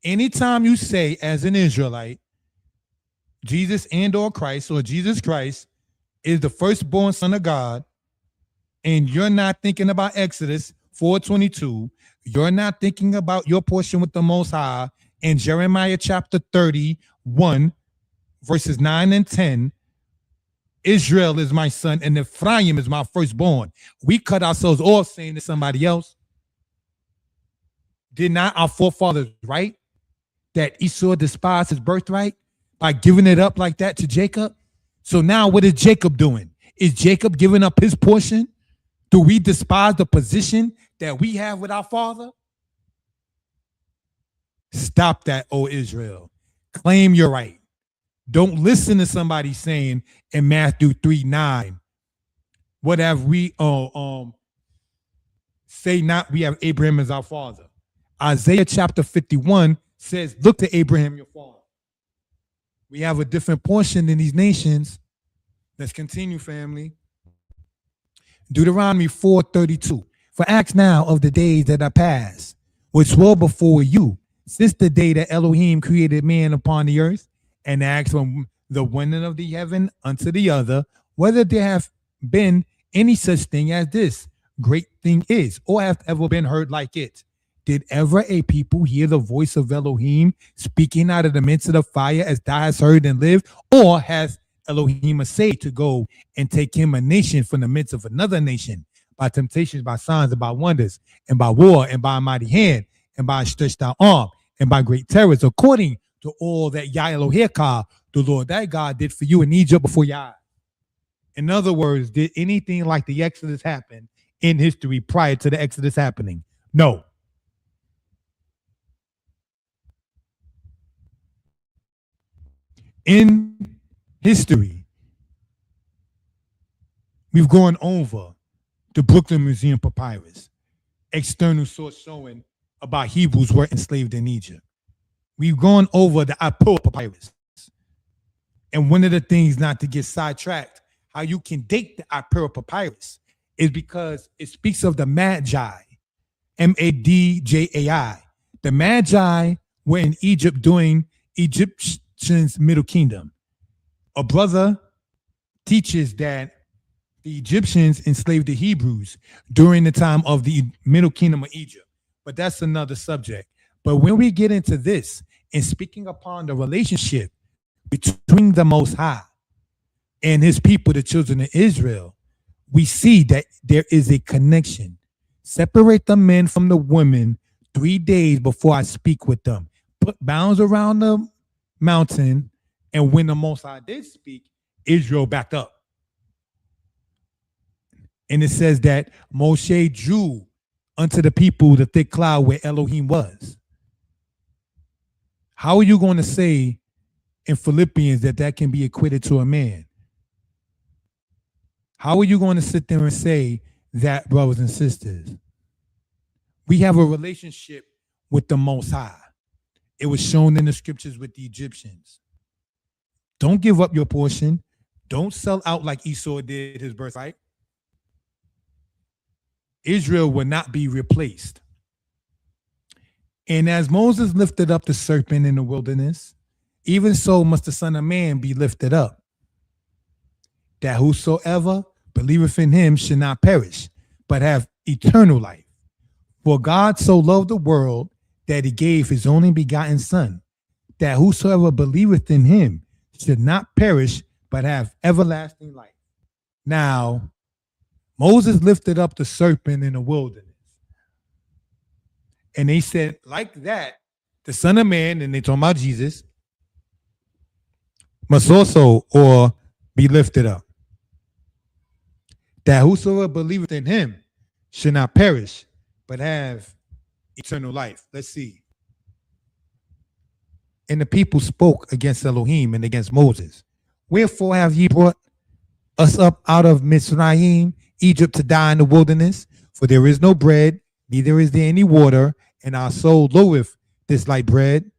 Anytime you say, as an Israelite, Jesus and or Christ, or Jesus Christ is the firstborn son of God, and you're not thinking about Exodus 4:22, you're not thinking about your portion with the Most High, in Jeremiah chapter 31, verses 9 and 10, Israel is my son and Ephraim is my firstborn. We cut ourselves off saying to somebody else. Did not our forefathers write that Esau despised his birthright by giving it up like that to Jacob? So now what is Jacob doing? Is Jacob giving up his portion? Do we despise the position that we have with our father? Stop that, O Israel. Claim your right. Don't listen to somebody saying in Matthew 3:9, what have we say not we have Abraham as our father. Isaiah chapter 51 says, look to Abraham your father. We have a different portion in these nations. Let's continue, family. Deuteronomy 4:32. For ask now of the days that are past, which were before you, since the day that Elohim created man upon the earth, and asked from the one end of the heaven unto the other, whether there have been any such thing as this great thing is, or hath ever been heard like it. Did ever a people hear the voice of Elohim speaking out of the midst of the fire as thou hast heard and lived? Or has Elohim essayed to go and take him a nation from the midst of another nation by temptations, by signs, and by wonders, and by war, and by a mighty hand, and by a stretched out arm, and by great terrors, according to all that Yah Eloheka, the Lord thy God, did for you in Egypt before your eyes? In other words, did anything like the Exodus happen in history prior to the Exodus happening? No. In history, we've gone over the Brooklyn Museum papyrus, external source showing about Hebrews were enslaved in Egypt. We've gone over the Apple papyrus. And one of the things, not to get sidetracked, how you can date the Apple papyrus is because it speaks of the Magi, Madjai. The Magi were in Egypt during Egyptians' Middle Kingdom. A brother teaches that the Egyptians enslaved the Hebrews during the time of the Middle Kingdom of Egypt. But that's another subject. But when we get into this and speaking upon the relationship between the Most High and his people, the children of Israel, we see that there is a connection. Separate the men from the women 3 days before I speak with them. Put bounds around the mountain, and when the Most High did speak, Israel backed up. And it says that Moshe drew unto the people the thick cloud where Elohim was. How are you going to say in Philippians that can be equated to a man? How are you going to sit there and say that, brothers and sisters? We have a relationship with the Most High. It was shown in the scriptures with the Egyptians. Don't give up your portion. Don't sell out like Esau did his birthright. Israel will not be replaced. And as Moses lifted up the serpent in the wilderness, even so must the Son of Man be lifted up, that whosoever believeth in him should not perish, but have eternal life. For God so loved the world that he gave his only begotten Son, that whosoever believeth in him should not perish, but have everlasting life. Now, Moses lifted up the serpent in the wilderness. And they said, like that, the Son of Man, and they talking about Jesus, must also or be lifted up, that whosoever believeth in him should not perish, but have eternal life. Let's see. And the people spoke against Elohim and against Moses. Wherefore have ye brought us up out of Mizraim, Egypt, to die in the wilderness? For there is no bread, neither is there any water, and our soul loatheth this light bread.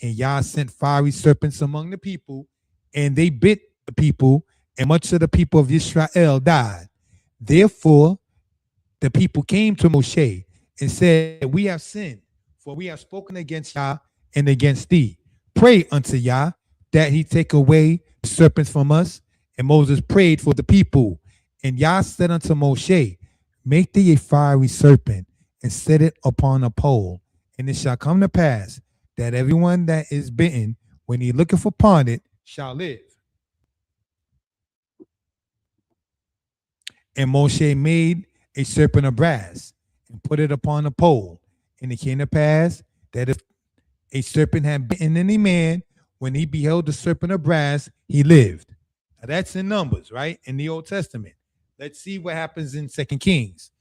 And Yah sent fiery serpents among the people, and they bit the people, and much of the people of Israel died. Therefore, the people came to Moshe and said, we have sinned, for we have spoken against Yah and against thee. Pray unto Yah that he take away the serpents from us. And Moses prayed for the people. And Yah said unto Moshe, make thee a fiery serpent and set it upon a pole. And it shall come to pass that everyone that is bitten, when he looketh upon it, shall live. And Moshe made a serpent of brass and put it upon a pole. And it came to pass that if a serpent had bitten any man, when he beheld the serpent of brass, he lived. Now that's in Numbers, right? In the Old Testament. Let's see what happens in 2 Kings.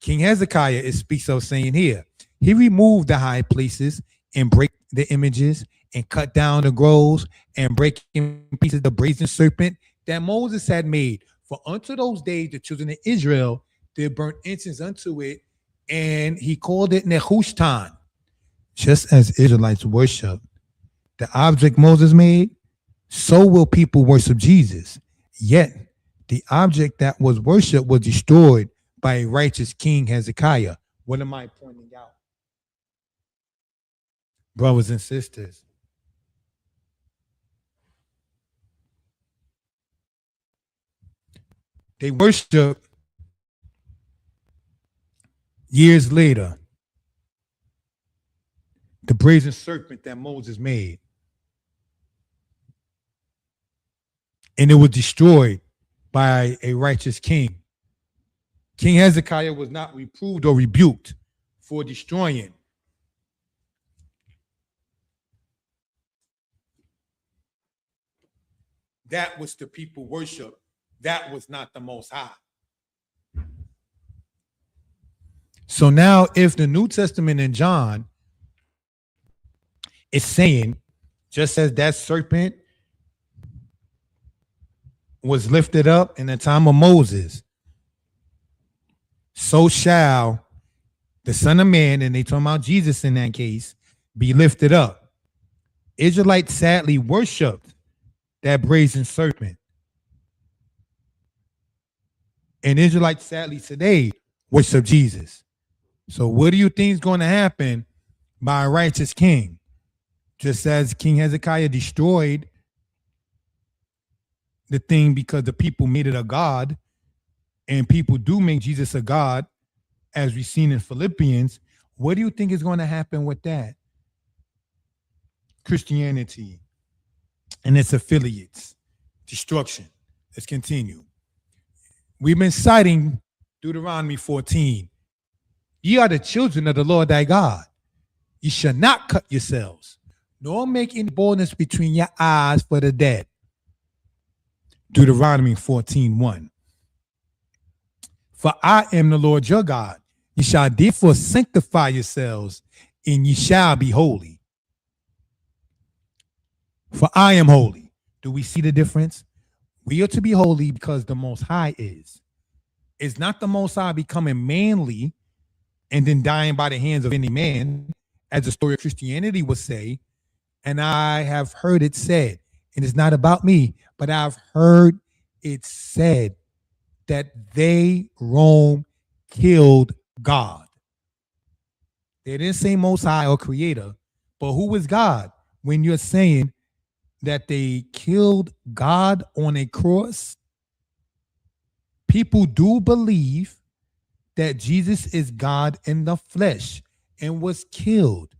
King Hezekiah, it speaks of saying here, he removed the high places and break the images and cut down the groves and break in pieces the brazen serpent that Moses had made. For unto those days the children of Israel did burn incense unto it, and he called it Nehushtan. Just as Israelites worship the object Moses made, so will people worship Jesus. Yet the object that was worshipped was destroyed by a righteous king Hezekiah. What am I pointing out? Brothers and sisters, they worship years later the brazen serpent that Moses made. And it was destroyed by a righteous king. King Hezekiah was not reproved or rebuked for destroying. That was the people worship. That was not the Most High. So now if the New Testament in John is saying, just as that serpent was lifted up in the time of Moses, so shall the Son of Man, and they talking about Jesus in that case, be lifted up. Israelites sadly worshiped that brazen serpent. And Israelites sadly today worship Jesus. So what do you think is going to happen by a righteous king? Just as King Hezekiah destroyed the thing because the people made it a god, and people do make Jesus a god, as we've seen in Philippians, what do you think is going to happen with that? Christianity and its affiliates. Destruction. Let's continue. We've been citing Deuteronomy 14. Ye are the children of the Lord thy God. Ye shall not cut yourselves, nor make any boldness between your eyes for the dead. Deuteronomy 14:1. For I am the Lord your God. Ye shall therefore sanctify yourselves, and ye shall be holy. For I am holy. Do we see the difference? We are to be holy because the Most High is. It's not the Most High becoming manly and then dying by the hands of any man, as the story of Christianity would say. And I have heard it said, and it's not about me, but I've heard it said that Rome killed God. They didn't say Most High or Creator, but who is God when you're saying that they killed God on a cross? People do believe that Jesus is God in the flesh and was killed.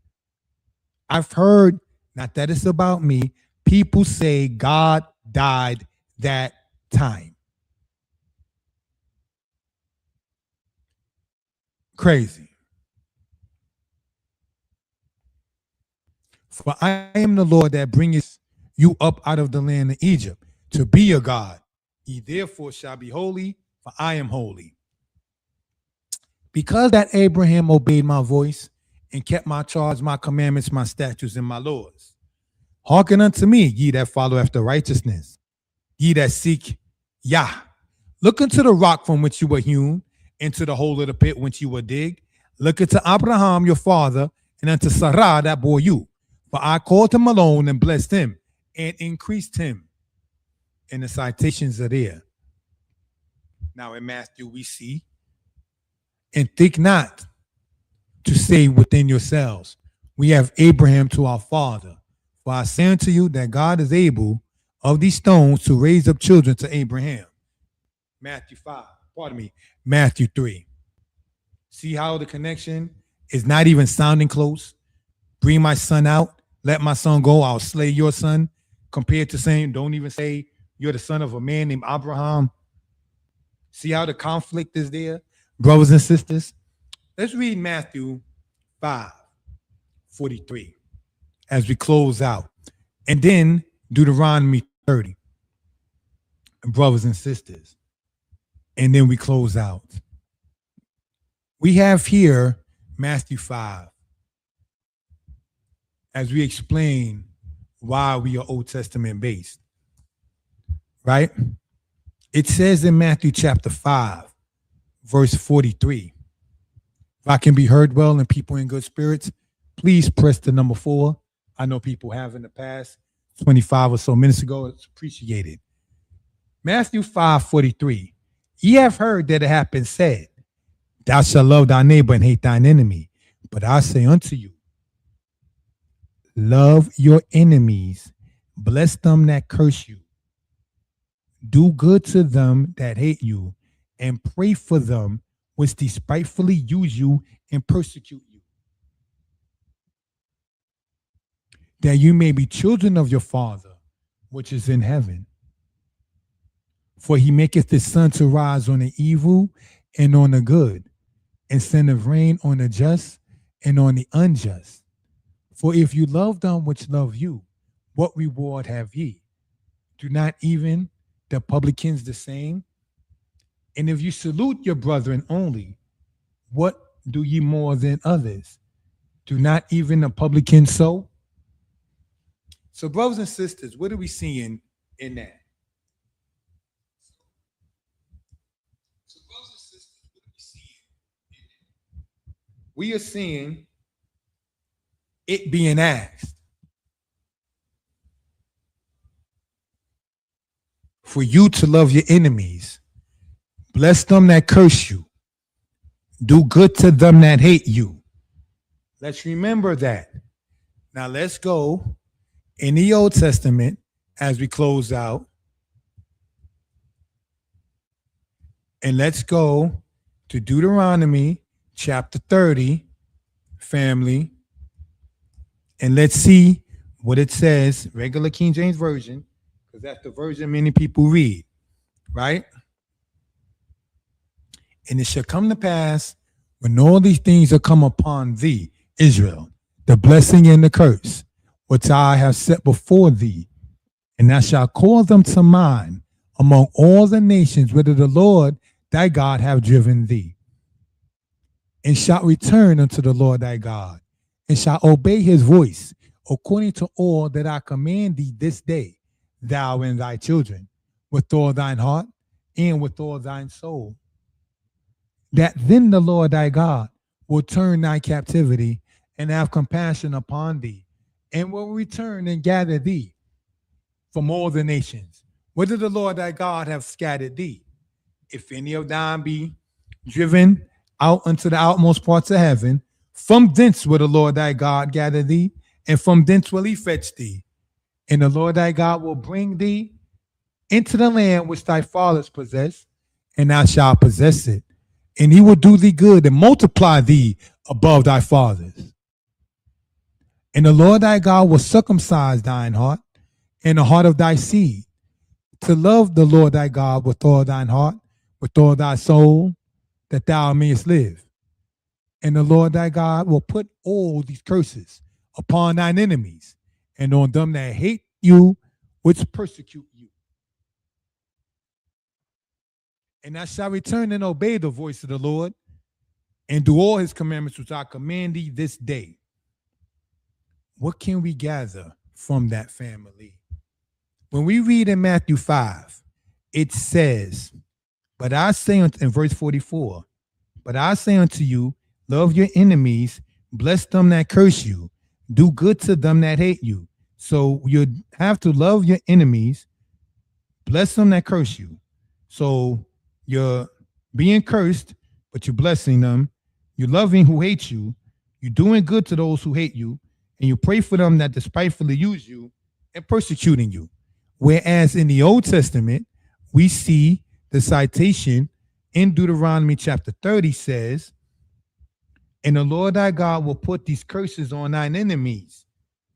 I've heard, not that it's about me, people say God died that time. Crazy. For I am the Lord that bringeth you up out of the land of Egypt to be your God. Ye therefore shall be holy, for I am holy. Because that Abraham obeyed my voice and kept my charge, my commandments, my statutes, and my laws. Hearken unto me, ye that follow after righteousness, ye that seek Yah. Look unto the rock from which you were hewn, into the hole of the pit whence you were digged. Look unto Abraham your father, and unto Sarah that bore you. For I called him alone and blessed him and increased him. And the citations are there. Now in Matthew we see, and think not to say within yourselves, we have Abraham to our father. For I say unto you that God is able of these stones to raise up children to Abraham. Matthew 3. See how the connection is not even sounding close? Bring my son out, let my son go, I'll slay your son. Compared to saying, don't even say you're the son of a man named Abraham. See how the conflict is there, brothers and sisters? Let's read Matthew 5:43 as we close out. And then Deuteronomy 30, brothers and sisters. And then we close out. We have here Matthew 5 as we explain why we are Old Testament based, right? It says in Matthew chapter 5, verse 43, if I can be heard well and people in good spirits, please press the number 4. I know people have in the past, 25 or so minutes ago. It's appreciated. Matthew 5:43, ye have heard that it hath been said, thou shalt love thy neighbor and hate thine enemy. But I say unto you, love your enemies, bless them that curse you, do good to them that hate you, and pray for them which despitefully use you and persecute you, that you may be children of your Father which is in heaven. For he maketh his sun to rise on the evil and on the good, and sendeth rain on the just and on the unjust. For if you love them which love you, what reward have ye? Do not even the publicans the same? And if you salute your brethren only, what do ye more than others? Do not even the publicans so? So, brothers and sisters, what are we seeing in that? we are seeing it being asked for you to love your enemies, bless them that curse you, do good to them that hate you. Let's remember that. Now let's go in the Old Testament as we close out. And let's go to Deuteronomy chapter 30, family. And let's see what it says, regular King James Version, because that's the version many people read, right? And it shall come to pass when all these things are come upon thee, Israel, the blessing and the curse, which I have set before thee, and thou shalt call them to mind among all the nations whither the Lord thy God have driven thee, and shalt return unto the Lord thy God, and shalt obey his voice, according to all that I command thee this day, thou and thy children, with all thine heart and with all thine soul. That then the Lord thy God will turn thy captivity and have compassion upon thee, and will return and gather thee from all the nations, whither the Lord thy God have scattered thee. If any of thine be driven out unto the outmost parts of heaven, from thence will the Lord thy God gather thee, and from thence will he fetch thee. And the Lord thy God will bring thee into the land which thy fathers possessed, and thou shalt possess it. And he will do thee good and multiply thee above thy fathers. And the Lord thy God will circumcise thine heart and the heart of thy seed, to love the Lord thy God with all thine heart, with all thy soul, that thou mayest live. And the Lord thy God will put all these curses upon thine enemies and on them that hate you, which persecute you. And thou shalt return and obey the voice of the Lord, and do all his commandments which I command thee this day. What can we gather from that, family? When we read in Matthew 5, it says, but I say in verse 44, but I say unto you, love your enemies, bless them that curse you, do good to them that hate you. So you have to love your enemies, bless them that curse you. So you're being cursed, but you're blessing them. You're loving who hate you. You're doing good to those who hate you. And you pray for them that despitefully use you and persecuting you. Whereas in the Old Testament, we see the citation in Deuteronomy chapter 30 says, and the Lord thy God will put these curses on thine enemies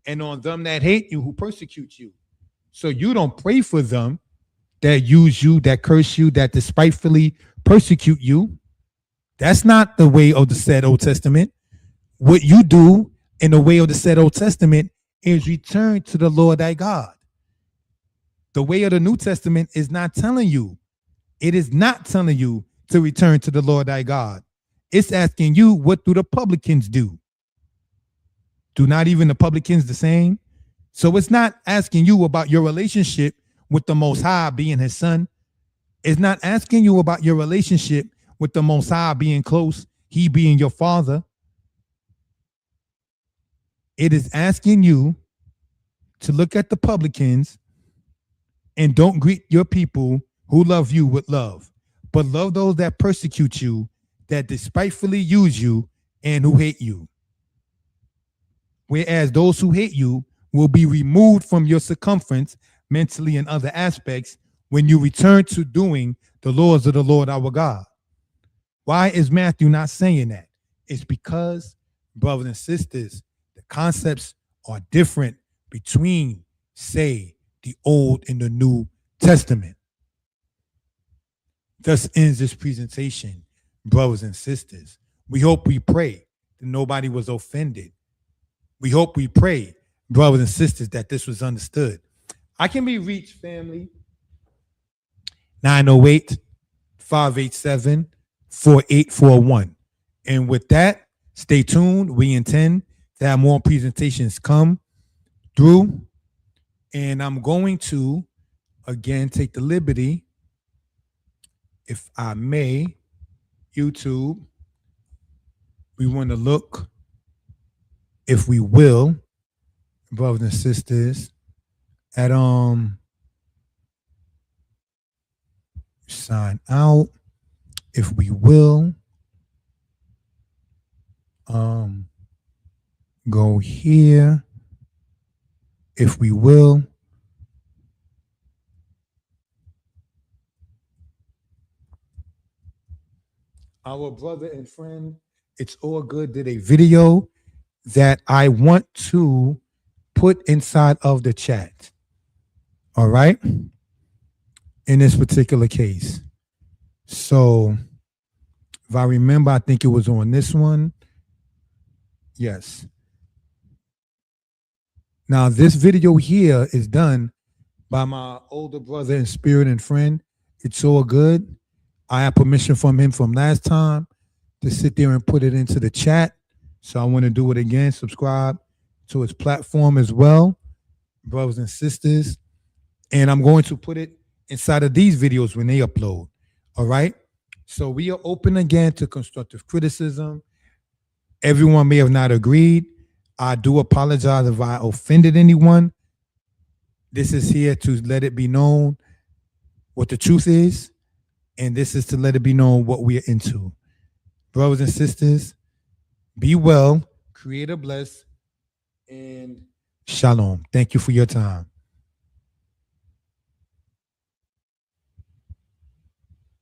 and on them that hate you, who persecute you. So you don't pray for them that use you, that curse you, that despitefully persecute you. That's not the way of the said Old Testament. What you do in the way of the said Old Testament is return to the Lord thy God. The way of the New Testament is not telling you. It is not telling you to return to the Lord thy God. It's asking you, what do the publicans do? Do not even the publicans the same? So it's not asking you about your relationship with the Most High being his son. It's not asking you about your relationship with the Most High being close, he being your father. It is asking you to look at the publicans and don't greet your people who love you with love, but love those that persecute you, that despitefully use you, and who hate you. Whereas those who hate you will be removed from your circumference mentally and other aspects when you return to doing the laws of the Lord our God. Why is Matthew not saying that? It's because, brothers and sisters, the concepts are different between, say, the Old and the New Testament. Thus ends this presentation, brothers and sisters. We hope, we pray that nobody was offended. We hope, we pray, brothers and sisters, that this was understood. I can be reached, family, 908-587-4841. And with that, stay tuned. We intend to have more presentations come through. And I'm going to, again, take the liberty, if I may, YouTube, we want to look, if we will, brothers and sisters, at sign out, if we will, go here, if we will. Our brother and friend, It's All Good, did a video that I want to put inside of the chat. All right? In this particular case. So if I remember, I think it was on this one. Yes. Now, this video here is done by my older brother and spirit and friend. It's All Good. I have permission from him from last time to sit there and put it into the chat. So I want to do it again. Subscribe to his platform as well, brothers and sisters. And I'm going to put it inside of these videos when they upload. All right? So we are open again to constructive criticism. Everyone may have not agreed. I do apologize if I offended anyone. This is here to let it be known what the truth is. And this is to let it be known what we are into. Brothers and sisters, be well, create a bless, and shalom. Thank you for your time.